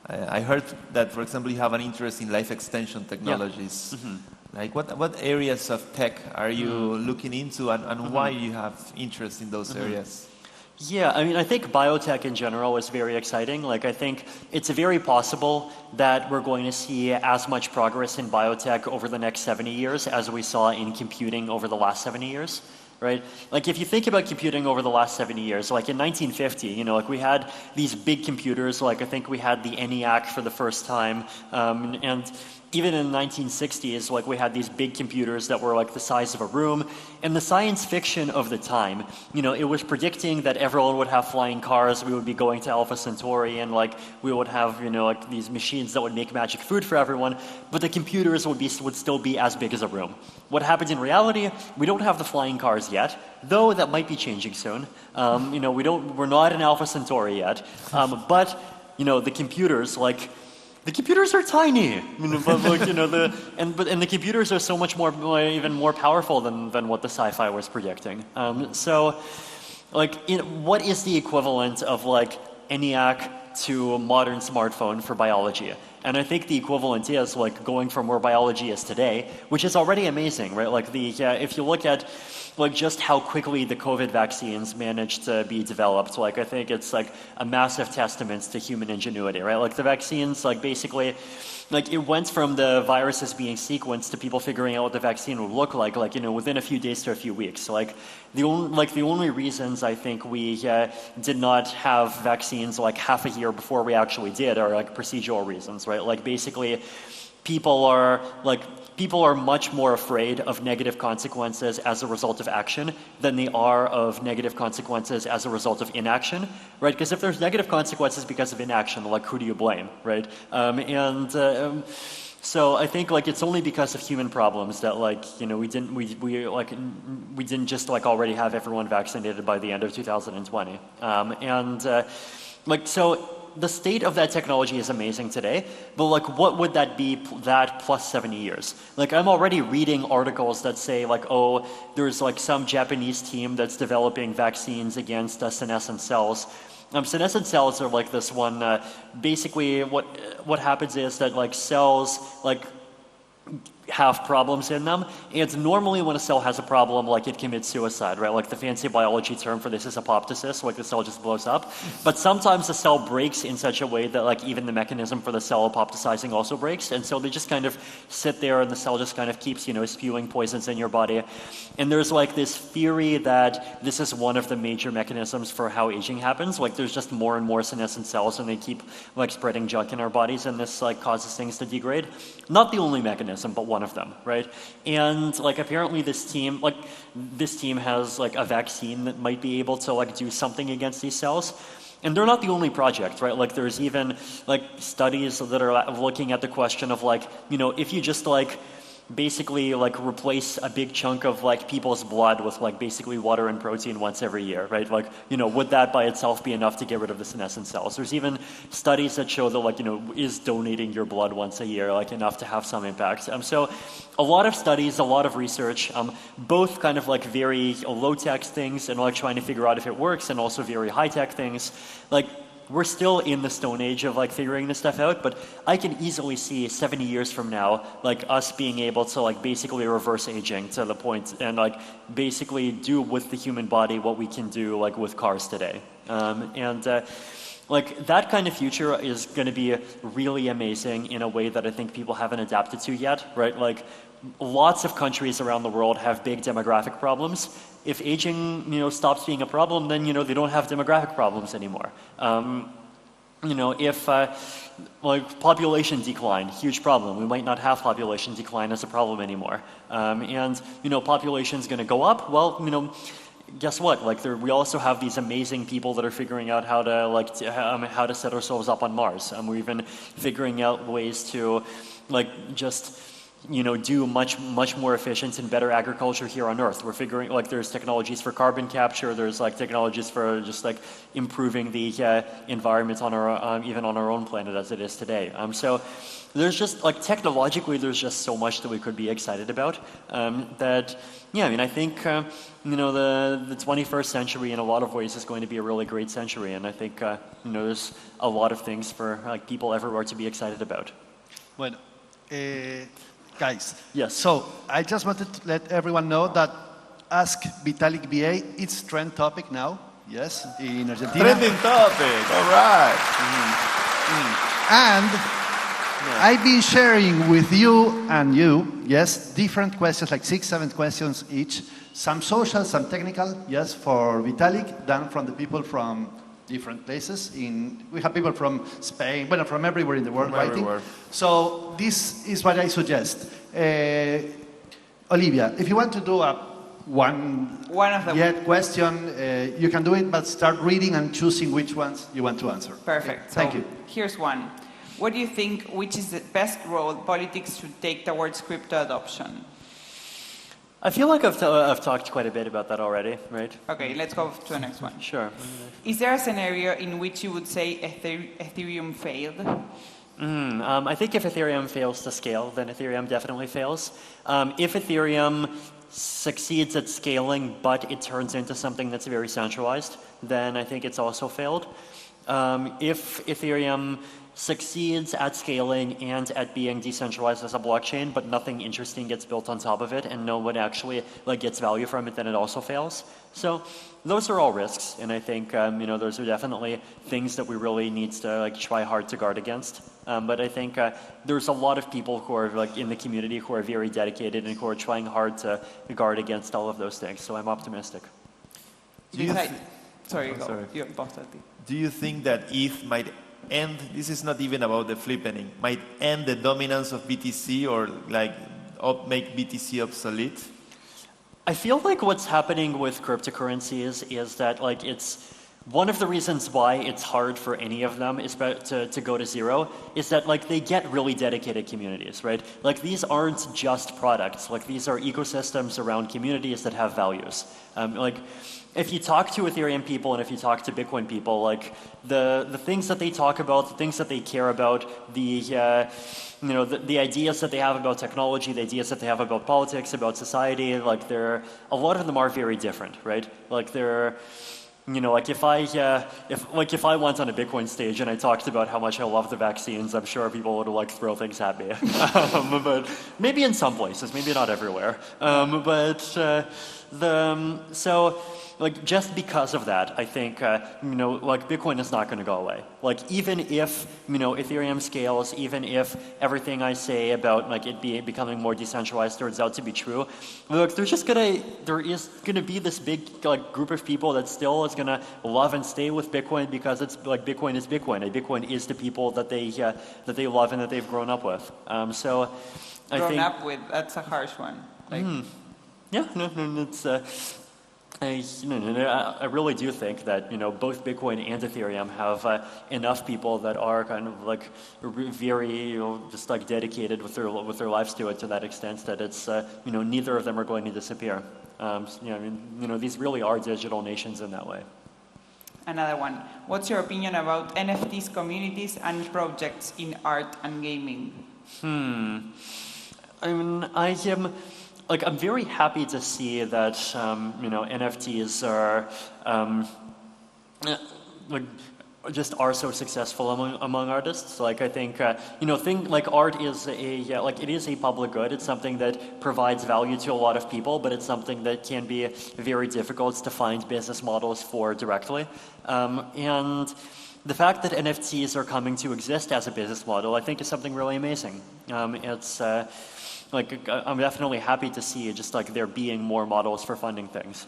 I heard that, for example, you have an interest in life extension technologies. Yeah. Like what areas of tech are you looking into, and why you have interest in those areas? Yeah, I mean, I think biotech in general is very exciting. Like, I think it's very possible that we're going to see as much progress in biotech over the next 70 years as we saw in computing over the last 70 years. Right? Like if you think about computing over the last 70 years, like in 1950, you know, like we had these big computers, like I think we had the ENIAC for the first time, and even in the 1960s, like we had these big computers that were like the size of a room, and the science fiction of the time, you know, it was predicting that everyone would have flying cars, we would be going to Alpha Centauri, and like we would have, you know, like these machines that would make magic food for everyone, but the computers would still be as big as a room. What happens in reality? We don't have the flying cars yet, though that might be changing soon. You know, we're not in Alpha Centauri yet, but you know, the computers are tiny. You know, but like, you know, and the computers are so much more, even more powerful than what the sci-fi was predicting. So, like, what is the equivalent of like ENIAC to a modern smartphone for biology? And I think the equivalent is like going from where biology is today, which is already amazing, right? Like if you look at like just how quickly the COVID vaccines managed to be developed, like I think it's like a massive testament to human ingenuity, right? Like the vaccines, like basically, like it went from the viruses being sequenced to people figuring out what the vaccine would look like, you know, within a few days to a few weeks. Like the only reasons I think we did not have vaccines like half a year before we actually did are like procedural reasons, right? Like basically, people are much more afraid of negative consequences as a result of action than they are of negative consequences as a result of inaction, right? Because if there's negative consequences because of inaction, like who do you blame, right? So I think like it's only because of human problems that like, you know, we didn't just like already have everyone vaccinated by the end of 2020. So the state of that technology is amazing today, but like what would that be, that plus 70 years? Like I'm already reading articles that say like, oh, there's like some Japanese team that's developing vaccines against senescent cells. Senescent cells are like this one, basically what happens is that like cells, like have problems in them. And normally when a cell has a problem, like it commits suicide, right? Like the fancy biology term for this is apoptosis, like the cell just blows up. But sometimes the cell breaks in such a way that like even the mechanism for the cell apoptosizing also breaks. And so they just kind of sit there and the cell just kind of keeps, you know, spewing poisons in your body. And there's like this theory that this is one of the major mechanisms for how aging happens. Like there's just more and more senescent cells and they keep like spreading junk in our bodies and this like causes things to degrade. Not the only mechanism, but one of them, right? And like apparently this team has like a vaccine that might be able to like do something against these cells. And they're not the only project, right? Like there's even like studies that are looking at the question of like, you know, if you just like basically like replace a big chunk of like people's blood with like basically water and protein once every year, right? Like, you know, would that by itself be enough to get rid of the senescent cells? There's even studies that show that like, you know, is donating your blood once a year like enough to have some impact? So a lot of studies, a lot of research, both kind of like very low-tech things and like trying to figure out if it works and also very high-tech things. Like we're still in the stone age of like figuring this stuff out, but I can easily see 70 years from now, like us being able to like basically reverse aging to the point and like basically do with the human body what we can do like with cars today. Like that kind of future is going to be really amazing in a way that I think people haven't adapted to yet, right? Like lots of countries around the world have big demographic problems. If aging, you know, stops being a problem, then, you know, they don't have demographic problems anymore. You know, if like population decline, huge problem. We might not have population decline as a problem anymore. And, you know, population's going to go up. Well, you know, guess what? Like we also have these amazing people that are figuring out how to like how to set ourselves up on Mars. We're even figuring out ways to like just, you know, do much more efficient and better agriculture here on Earth. We're figuring like there's technologies for carbon capture. There's like technologies for just like improving the environment on our even on our own planet as it is today. So there's just like technologically there's just so much that we could be excited about. That yeah, I mean I think you know the 21st century in a lot of ways is going to be a really great century, and I think you know there's a lot of things for like people everywhere to be excited about. Bueno. Guys, yes. So I just wanted to let everyone know that Ask Vitalik BA, it's trend topic now, yes, in Argentina. Trending topic, all right. And I've been sharing with you and you, yes, different questions, like 6, 7 questions each. Some social, some technical, yes, for Vitalik, done from the people from different places. We have people from Spain, well, from everywhere in the world writing. So this is what I suggest. Olivia, if you want to do one of them question, you can do it, but start reading and choosing which ones you want to answer. Perfect. Okay. Thank you. Here's one. What do you think, which is the best role politics should take towards crypto adoption? I feel like I've talked quite a bit about that already, right? Okay, let's go to the next one. Sure. Is there a scenario in which you would say Ethereum failed? I think if Ethereum fails to scale, then Ethereum definitely fails. If Ethereum succeeds at scaling, but it turns into something that's very centralized, then I think it's also failed. If Ethereum succeeds at scaling and at being decentralized as a blockchain, but nothing interesting gets built on top of it and no one actually like gets value from it, then it also fails. So those are all risks, and I think you know, those are definitely things that we really need to like try hard to guard against. But I think there's a lot of people who are like in the community who are very dedicated and who are trying hard to guard against all of those things. So I'm optimistic. Sorry. Do you think that ETH might end, this is not even about the flippening, might end the dominance of BTC or like make BTC obsolete? I feel like what's happening with cryptocurrencies is that like it's one of the reasons why it's hard for any of them is to go to zero is that like they get really dedicated communities, right? Like these aren't just products, like these are ecosystems around communities that have values. Like if you talk to Ethereum people and if you talk to Bitcoin people, like the things that they talk about, the things that they care about, you know, the ideas that they have about technology, the ideas that they have about politics, about society, like a lot of them are very different, right? Like you know, like if I went on a Bitcoin stage and I talked about how much I love the vaccines, I'm sure people would like throw things at me. But maybe in some places, maybe not everywhere. So like just because of that, I think you know, like Bitcoin is not going to go away. Like even if, you know, Ethereum scales, even if everything I say about like it becoming more decentralized turns out to be true, look, there is gonna be this big like group of people that still is gonna love and stay with Bitcoin because it's like Bitcoin is Bitcoin, and Bitcoin is the people that they love and that they've grown up with. So I think up with, that's a harsh one. Like, yeah, no, it's. I really do think that, you know, both Bitcoin and Ethereum have enough people that are kind of like very, you know, just like dedicated with their lives to it to that extent that it's you know, neither of them are going to disappear. You know, these really are digital nations in that way. Another one. What's your opinion about NFTs, communities, and projects in art and gaming? I mean, I'm very happy to see that you know, NFTs are just are so successful among artists. Like I think you know, like art is it is a public good. It's something that provides value to a lot of people, but it's something that can be very difficult to find business models for directly. And the fact that NFTs are coming to exist as a business model, I think, is something really amazing. It's like I'm definitely happy to see just like there being more models for funding things.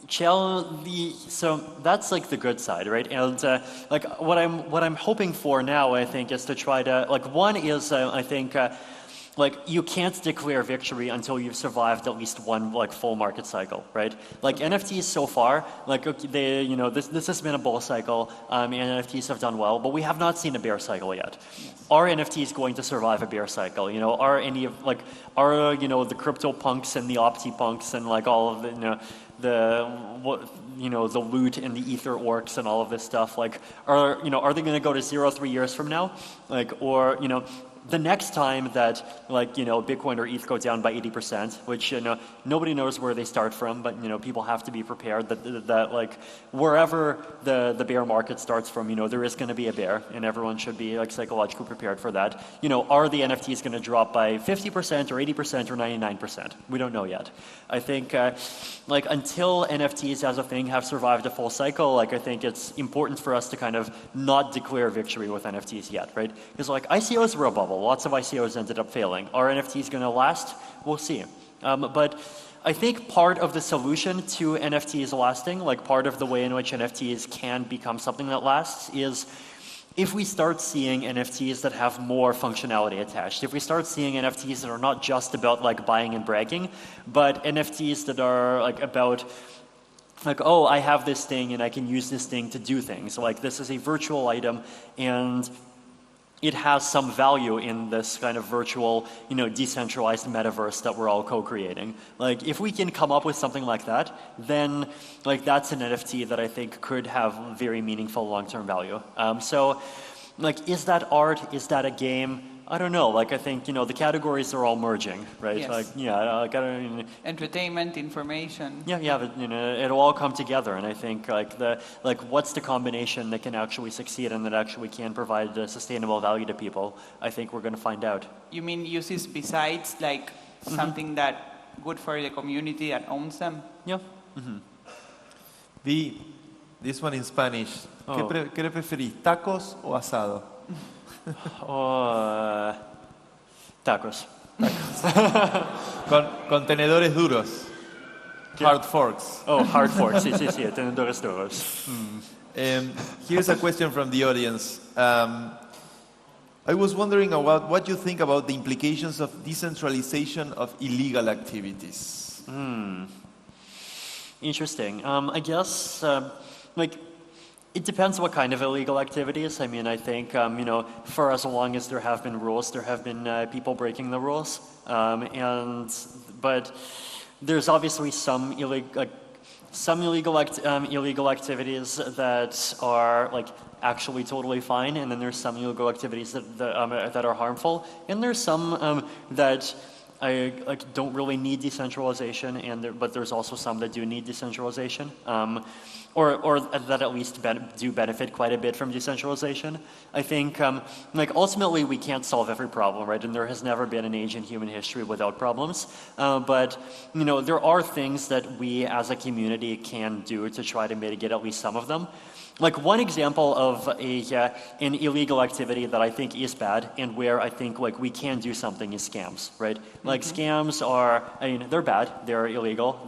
So that's like the good side, right? And like what I'm hoping for now, I think, is to try to like, one is I think like you can't declare victory until you've survived at least one like full market cycle, right? Like NFTs so far, like they, you know, this has been a bull cycle, and NFTs have done well, but we have not seen a bear cycle yet. Yes. Are NFTs going to survive a bear cycle? You know, are any of like, are, you know, the crypto punks and the opti punks and like all of the, you know, the loot and the ether orcs and all of this stuff, like, are they going to go to 0 3 years from now? Like, or, you know, the next time that, like, you know, Bitcoin or ETH go down by 80%, which, you know, nobody knows where they start from, but, you know, people have to be prepared that like, wherever the bear market starts from, you know, there is going to be a bear, and everyone should be, like, psychologically prepared for that. You know, are the NFTs going to drop by 50% or 80% or 99%? We don't know yet. I think, like, until NFTs as a thing have survived a full cycle, like, I think it's important for us to kind of not declare victory with NFTs yet, right? Because, like, ICOs were a bubble. Lots of ICOs ended up failing. Are NFTs going to last? We'll see. But I think part of the solution to NFTs lasting, like part of the way in which NFTs can become something that lasts, is if we start seeing NFTs that have more functionality attached. If we start seeing NFTs that are not just about like buying and bragging, but NFTs that are like about like, oh, I have this thing and I can use this thing to do things. Like this is a virtual item and it has some value in this kind of virtual, you know, decentralized metaverse that we're all co-creating. Like, if we can come up with something like that, then, like, that's an NFT that I think could have very meaningful long-term value. So, like, is that art? Is that a game? I don't know. Like, I think, you know, the categories are all merging, right? Yes. Like, yeah, like, I don't. Entertainment, information. Yeah, but, you know, it'll all come together, and I think like what's the combination that can actually succeed and that actually can provide sustainable value to people? I think we're going to find out. You mean uses besides like something that good for the community that owns them? Yeah. This one in Spanish. Oh. ¿Qué preferís, tacos o asado? Tacos. Con tenedores duros. Hard forks. Oh, hard forks. Sí, tenedores duros. Here's a question from the audience. I was wondering about what you think about the implications of decentralization of illegal activities. Interesting. I guess, like, it depends what kind of illegal activities. I mean, I think, you know, for as long as there have been rules, there have been people breaking the rules. But there's obviously some illegal activities that are, like, actually totally fine, and then there's some illegal activities that are harmful, and there's some that don't really need decentralization, but there's also some that do need decentralization, or that at least do benefit quite a bit from decentralization. I think ultimately we can't solve every problem, right? And there has never been an age in human history without problems. But there are things that we as a community can do to try to mitigate at least some of them. Like one example of an illegal activity that I think is bad and where I think like we can do something is scams, right? Like scams are, they're bad, they're illegal,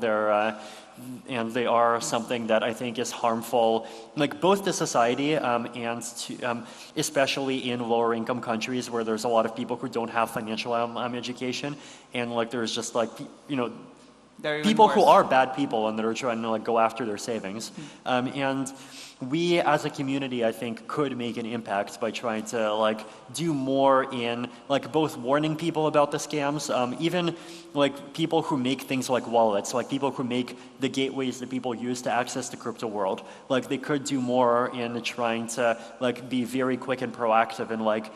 and they are something that I think is harmful, like both to society and to, especially in lower income countries where there's a lot of people who don't have financial education, and like there's just like, people who are bad people and that are trying to like go after their savings. And we as a community, I think, could make an impact by trying to like do more in like both warning people about the scams, even like people who make things like wallets, like people who make the gateways that people use to access the crypto world. Like they could do more in trying to like be very quick and proactive in like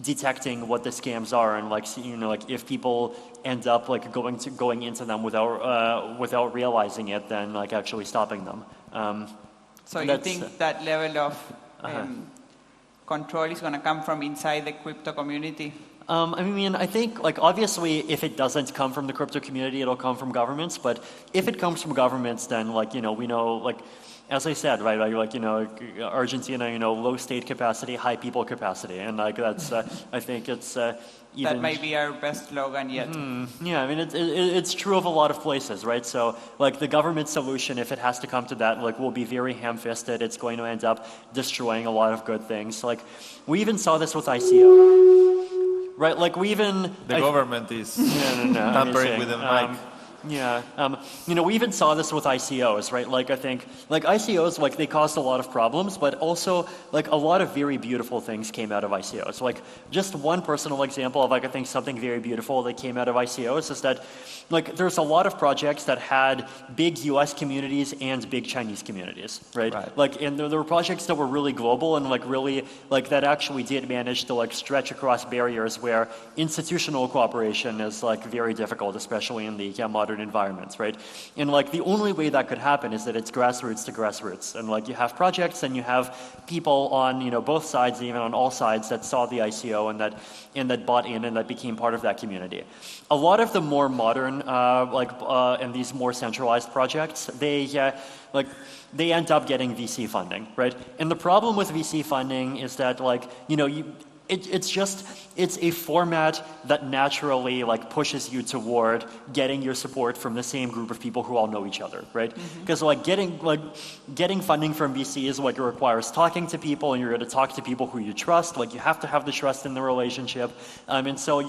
detecting what the scams are, and like like if people end up like going into them without realizing it, then like actually stopping them. So you think that level of control is going to come from inside the crypto community? I think like obviously if it doesn't come from the crypto community, it'll come from governments. But if it comes from governments, then like we know, like as I said, right, like Argentina, low state capacity, high people capacity, and like that's I think it's even, that might be our best slogan yet. Yeah, it's true of a lot of places, right? So like the government solution, if it has to come to that, like will be very ham-fisted. It's going to end up destroying a lot of good things. Like we even saw this with ICO, right? Like we even the government is tampering with the mic. We even saw this with ICOs, right? Like I think, like ICOs, like they caused a lot of problems, but also like a lot of very beautiful things came out of ICOs. Like just one personal example of like I think something very beautiful that came out of ICOs is that like there's a lot of projects that had big US communities and big Chinese communities, right? Like and there were projects that were really global and like really like that actually did manage to like stretch across barriers where institutional cooperation is like very difficult, especially in the modern environments, right? And like the only way that could happen is that it's grassroots to grassroots, and like you have projects and you have people on both sides, even on all sides, that saw the ICO and that bought in and that became part of that community. A lot of the more modern and these more centralized projects, they end up getting VC funding, right? And the problem with VC funding is that like it's a format that naturally like pushes you toward getting your support from the same group of people who all know each other, right? Because like getting funding from VCs like it requires talking to people, and you're going to talk to people who you trust. Like you have to have the trust in the relationship, and so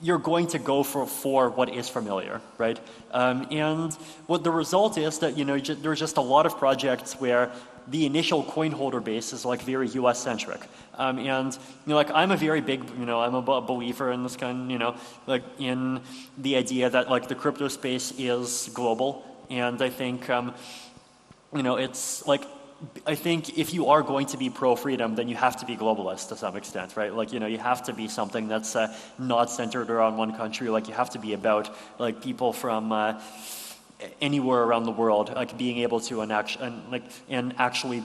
you're going to go for what is familiar, right? And what the result is that there's just a lot of projects where the initial coin holder base is like very US centric. And like I'm a very big, I'm a believer in this kind, like in the idea that like the crypto space is global. And I think, it's like, I think if you are going to be pro-freedom, then you have to be globalist to some extent, right? Like, you have to be something that's not centered around one country. Like you have to be about like people from anywhere around the world, like being able to actually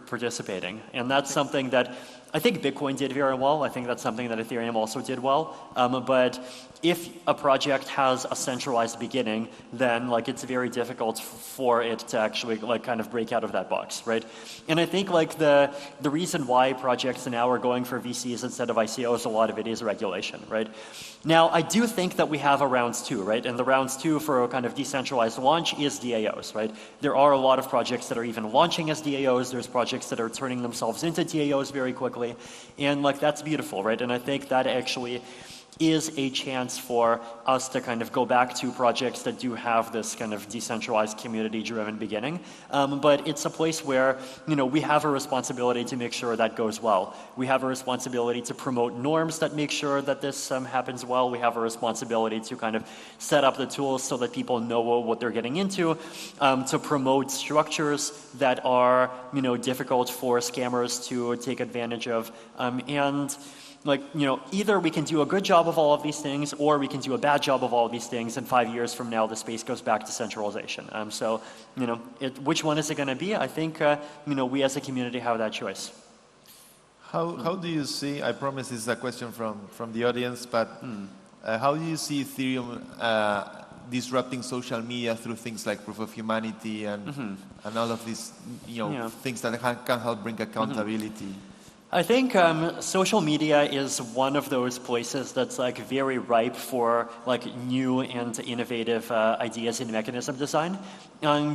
participating. And that's something that I think Bitcoin did very well. I think that's something that Ethereum also did well. But if a project has a centralized beginning, then like it's very difficult for it to actually like kind of break out of that box, right? And I think like the reason why projects now are going for VCs instead of ICOs, a lot of it is regulation, right? Now, I do think that we have a rounds 2, right? And the rounds 2 for a kind of decentralized launch is DAOs, right? There are a lot of projects that are even launching as DAOs. There's projects that are turning themselves into DAOs very quickly. And like that's beautiful, right? And I think that actually is a chance for us to kind of go back to projects that do have this kind of decentralized community-driven beginning. But it's a place where, we have a responsibility to make sure that goes well. We have a responsibility to promote norms that make sure that this happens well. We have a responsibility to kind of set up the tools so that people know what they're getting into, to promote structures that are, difficult for scammers to take advantage of, and like, either we can do a good job of all of these things, or we can do a bad job of all of these things, and 5 years from now the space goes back to centralization. So, which one is it going to be? I think, we as a community have that choice. How do you see, I promise this is a question from the audience, but how do you see Ethereum disrupting social media through things like proof of humanity and all of these things that can help bring accountability? I think social media is one of those places that's like very ripe for like new and innovative ideas in mechanism design,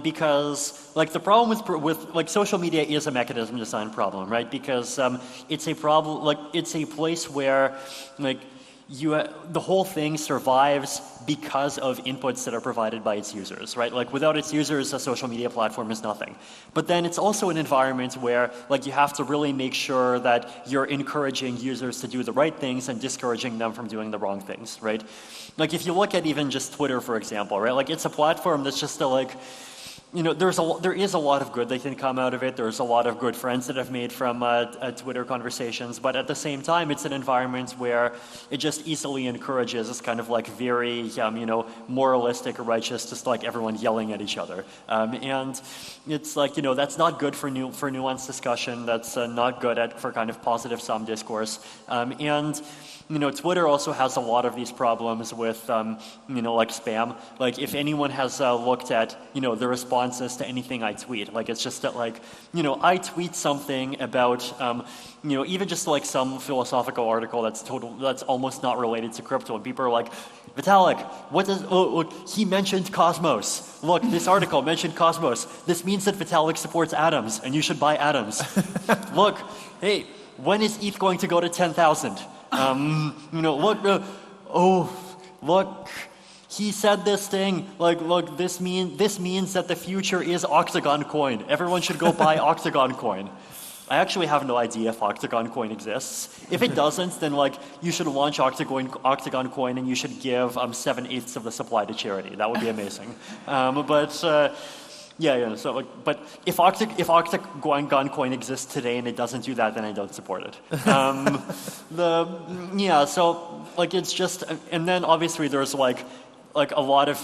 because like the problem with like social media is a mechanism design problem, right? Because it's a problem, like it's a place where like the whole thing survives because of inputs that are provided by its users, right? Like without its users, a social media platform is nothing. But then it's also an environment where like you have to really make sure that you're encouraging users to do the right things and discouraging them from doing the wrong things, right? Like if you look at even just Twitter, for example, right? Like it's a platform that's just there is a lot of good that can come out of it. There's a lot of good friends that I've made from Twitter conversations, but at the same time, it's an environment where it just easily encourages this kind of like very, moralistic, righteous, just like everyone yelling at each other. And it's like, that's not good for nuanced discussion. That's not good for kind of positive sum discourse. And Twitter also has a lot of these problems with, like spam. Like if anyone has looked at, the responses to anything I tweet, like it's just that like, I tweet something about, even just like some philosophical article that's almost not related to crypto, and people are like, Vitalik, look, he mentioned Cosmos. Look, this article mentioned Cosmos. This means that Vitalik supports atoms, and you should buy atoms. Look, hey, when is ETH going to go to 10,000? Look, he said this thing, like, look, this means that the future is Octagon coin. Everyone should go buy Octagon coin. I actually have no idea if Octagon coin exists. If it doesn't, then like, you should launch Octagon coin and you should give 7/8 of the supply to charity. That would be amazing. So like, but if Octagon coin exists today and it doesn't do that, then I don't support it. So like it's just, and then obviously there's like a lot of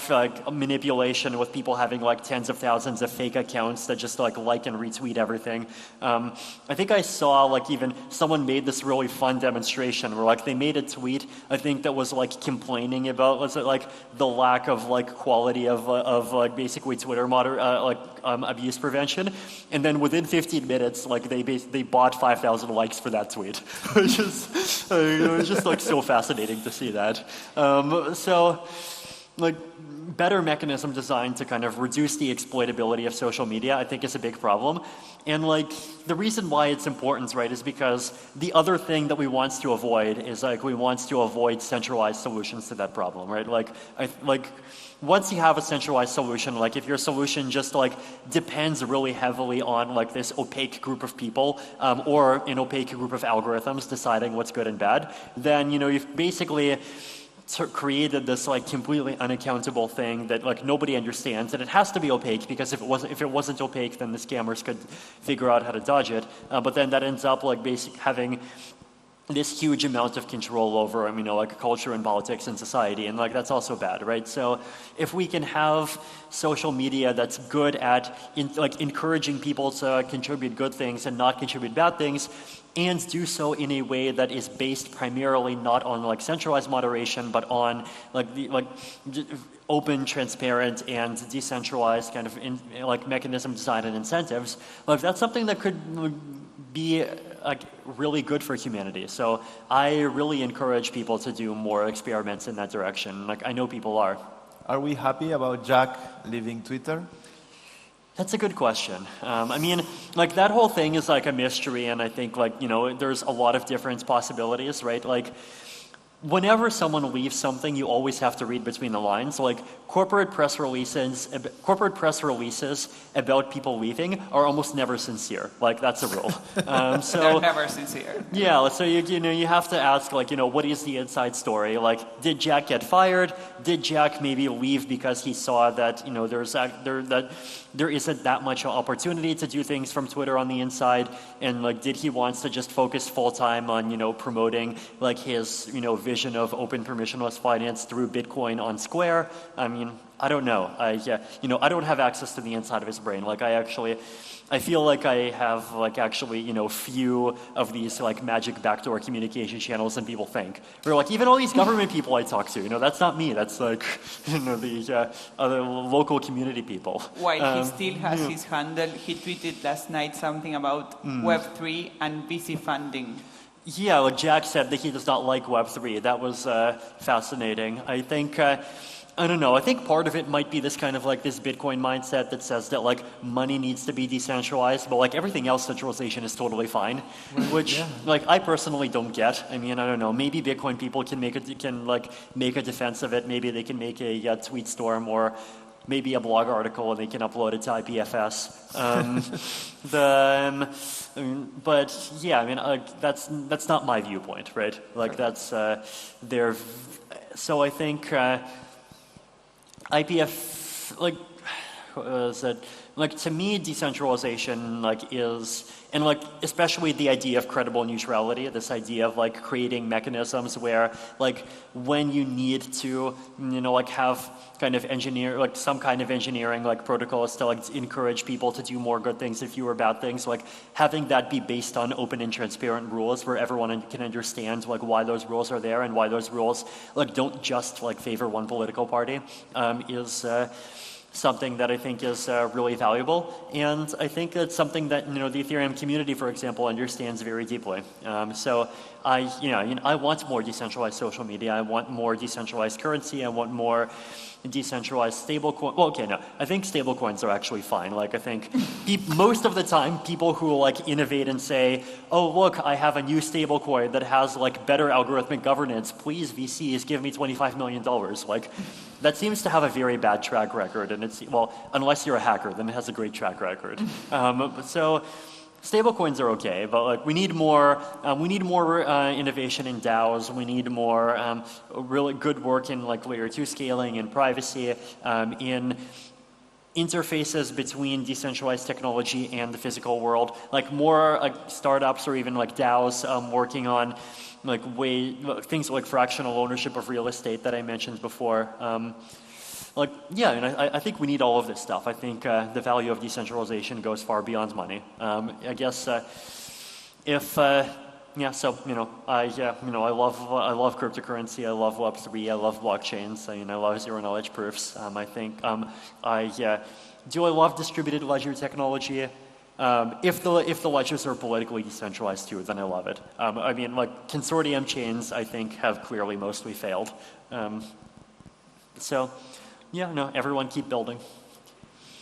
manipulation with people having like tens of thousands of fake accounts that just like and retweet everything. I think I saw like even someone made this really fun demonstration where like they made a tweet, I think, that was like complaining about the lack of like quality of like basically Twitter abuse prevention, and then within 15 minutes like they bought 5,000 likes for that tweet, which is it was just like so fascinating to see that. Like better mechanism design to kind of reduce the exploitability of social media, I think, is a big problem. And like the reason why it's important, right, is because the other thing that we want to avoid is like we want to avoid centralized solutions to that problem, right? Like once you have a centralized solution, like if your solution just like depends really heavily on like this opaque group of people or an opaque group of algorithms deciding what's good and bad, then you've basically created this like completely unaccountable thing that like nobody understands, and it has to be opaque because if it wasn't opaque, then the scammers could figure out how to dodge it. But then that ends up like having this huge amount of control over, like culture and politics and society, and like that's also bad, right? So if we can have social media that's good at encouraging people to contribute good things and not contribute bad things, and do so in a way that is based primarily not on like centralized moderation, but on open, transparent, and decentralized kind of mechanism design and incentives, like that's something that could be like really good for humanity. So I really encourage people to do more experiments in that direction. Like I know people are. Are we happy about Jack leaving Twitter? That's a good question. I mean, like that whole thing is like a mystery, and I think like, there's a lot of different possibilities, right? Like whenever someone leaves something, you always have to read between the lines. Like corporate press releases about people leaving are almost never sincere. Like that's a rule. They're never sincere. Yeah. So you have to ask like, what is the inside story? Like, did Jack get fired? Did Jack maybe leave because he saw that there isn't that much opportunity to do things from Twitter on the inside, and like did he wants to just focus full time on promoting like his vision of open permissionless finance through Bitcoin on Square. I mean, I don't know. I don't have access to the inside of his brain. Like I feel like I have like actually, few of these like magic backdoor communication channels than people think. Or like even all these government people I talk to, that's not me. That's like, the other local community people. While he still has his handle, he tweeted last night something about Web3 and VC funding. Yeah, like Jack said that he does not like Web3. That was fascinating. I think, I don't know, I think part of it might be this kind of like this Bitcoin mindset that says that like money needs to be decentralized, but like everything else centralization is totally fine, which like I personally don't get. I mean, I don't know, maybe Bitcoin people can make a defense of it. Maybe they can make a tweet storm or maybe a blog article and they can upload it to IPFS. But yeah, I mean, that's not my viewpoint, right? Like that's their. So I think IPF like to me decentralization is. And like, especially the idea of credible neutrality, this idea of like creating mechanisms where like when you need to, like have kind of some kind of engineering like protocols to like encourage people to do more good things and fewer bad things, like having that be based on open and transparent rules where everyone can understand like why those rules are there and why those rules like don't just like favor one political party is something that I think is really valuable, and I think it's something that the Ethereum community, for example, understands very deeply. So I want more decentralized social media. I want more decentralized currency. I want more decentralized stablecoin. Well, okay, no, I think stablecoins are actually fine. Like I think most of the time, people who like innovate and say, "Oh, look, I have a new stablecoin that has like better algorithmic governance. Please, VCs, give me $25 million." Like that seems to have a very bad track record, and unless you're a hacker, then it has a great track record. So stablecoins are okay, but like we need more innovation in DAOs. We need more really good work in like layer 2 scaling and privacy, in interfaces between decentralized technology and the physical world. Like more like startups or even like DAOs working on like things like fractional ownership of real estate that I mentioned before. I think we need all of this stuff. I think the value of decentralization goes far beyond money. I guess I love cryptocurrency. I love Web3. I love blockchains. I love zero knowledge proofs. I think do I love distributed ledger technology? If the ledgers are politically decentralized too, then I love it. I mean, like consortium chains, I think have clearly mostly failed. Everyone keep building.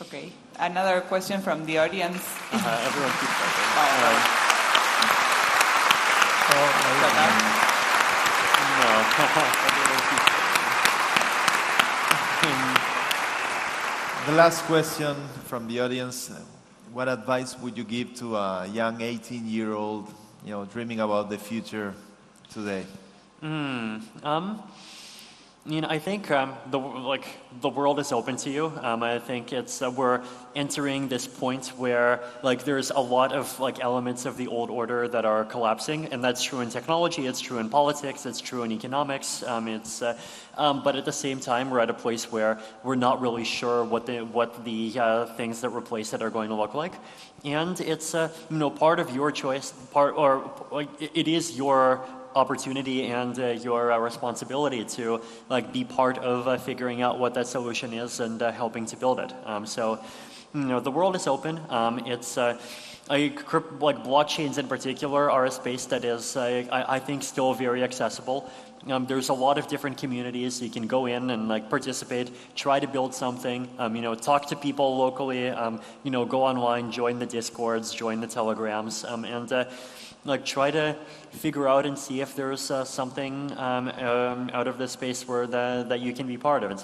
Okay, another question from the audience. Everyone keep building. The last question from the audience: what advice would you give to a young 18-year-old, dreaming about the future today? I think the world is open to you. I think it's we're entering this point where like there's a lot of like elements of the old order that are collapsing, and that's true in technology. It's true in politics. It's true in economics. But at the same time, we're at a place where we're not really sure what the things that replace it are going to look like, and it's part of your choice. It is your opportunity and your responsibility to like be part of figuring out what that solution is and helping to build it. The world is open. It's like blockchains in particular are a space that is I think still very accessible. There's a lot of different communities. You can go in and like participate, try to build something, talk to people locally, go online, join the Discords, join the Telegrams, and like try to figure out and see if there's something out of this space where that you can be part of, and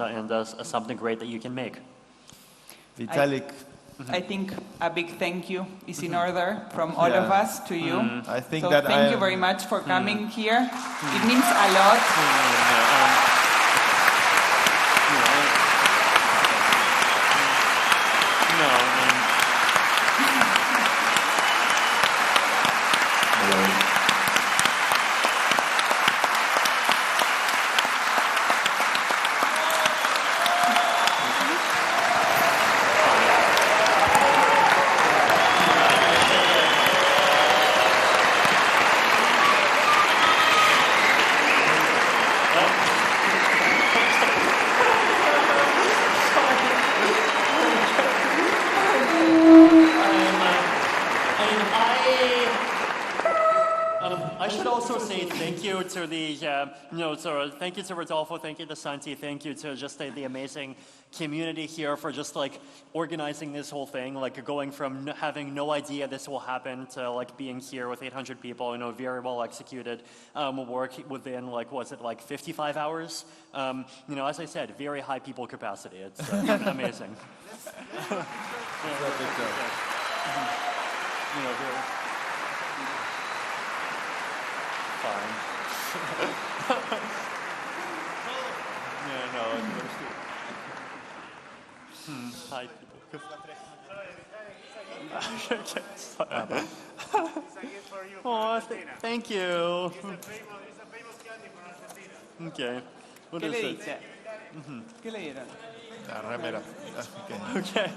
something great that you can make. Vitalik. I think a big thank you is in order from all of us to you. I think so that thank you very much for coming here. It means a lot. to the, so thank you to Rodolfo, thank you to Santi, thank you to just the amazing community here for just like organizing this whole thing, like going from having no idea this will happen to like being here with 800 people, very well executed work within like, was it like 55 hours? As I said, very high people capacity. It's amazing. Very fine. Yeah, no, hi, people. Oh, thank you. It's a famous candy from Argentina. Okay. What ¿Qué is le it? dice? ¿Qué le dieron? La remera. Okay.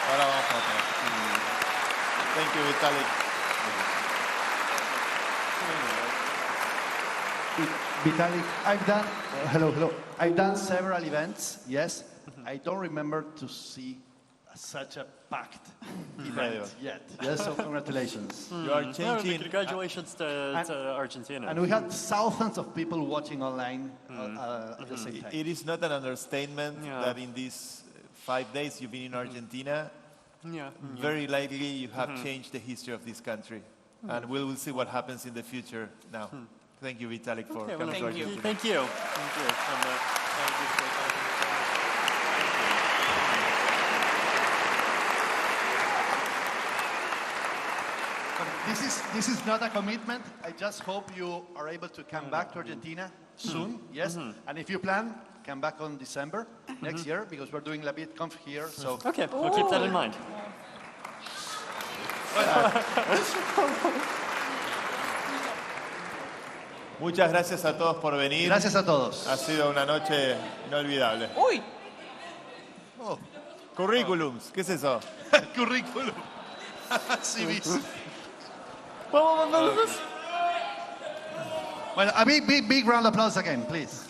Ahora vamos a atrás. Thank you, Vitalik. Vitalik, I've done several events, yes. I don't remember to see such a packed event yet. Yes, so congratulations. You are changing. Congratulations to Argentina. And we had thousands of people watching online at the same time. It is not an understatement that in these 5 days you've been in Argentina, very likely you have changed the history of this country. And we'll see what happens in the future now. Thank you, Vitalik, for coming to Argentina. Thank you. This is not a commitment. I just hope you are able to come back to Argentina soon, yes? And if you plan, come back on December next year, because we're doing LABITCONF here, so... Okay, we'll keep that in mind. Muchas gracias a todos por venir. Gracias a todos. Ha sido una noche inolvidable. ¡Uy! Oh, currículums, ¿qué es eso? Curriculum. CVs. Well, a big round of applause again, please.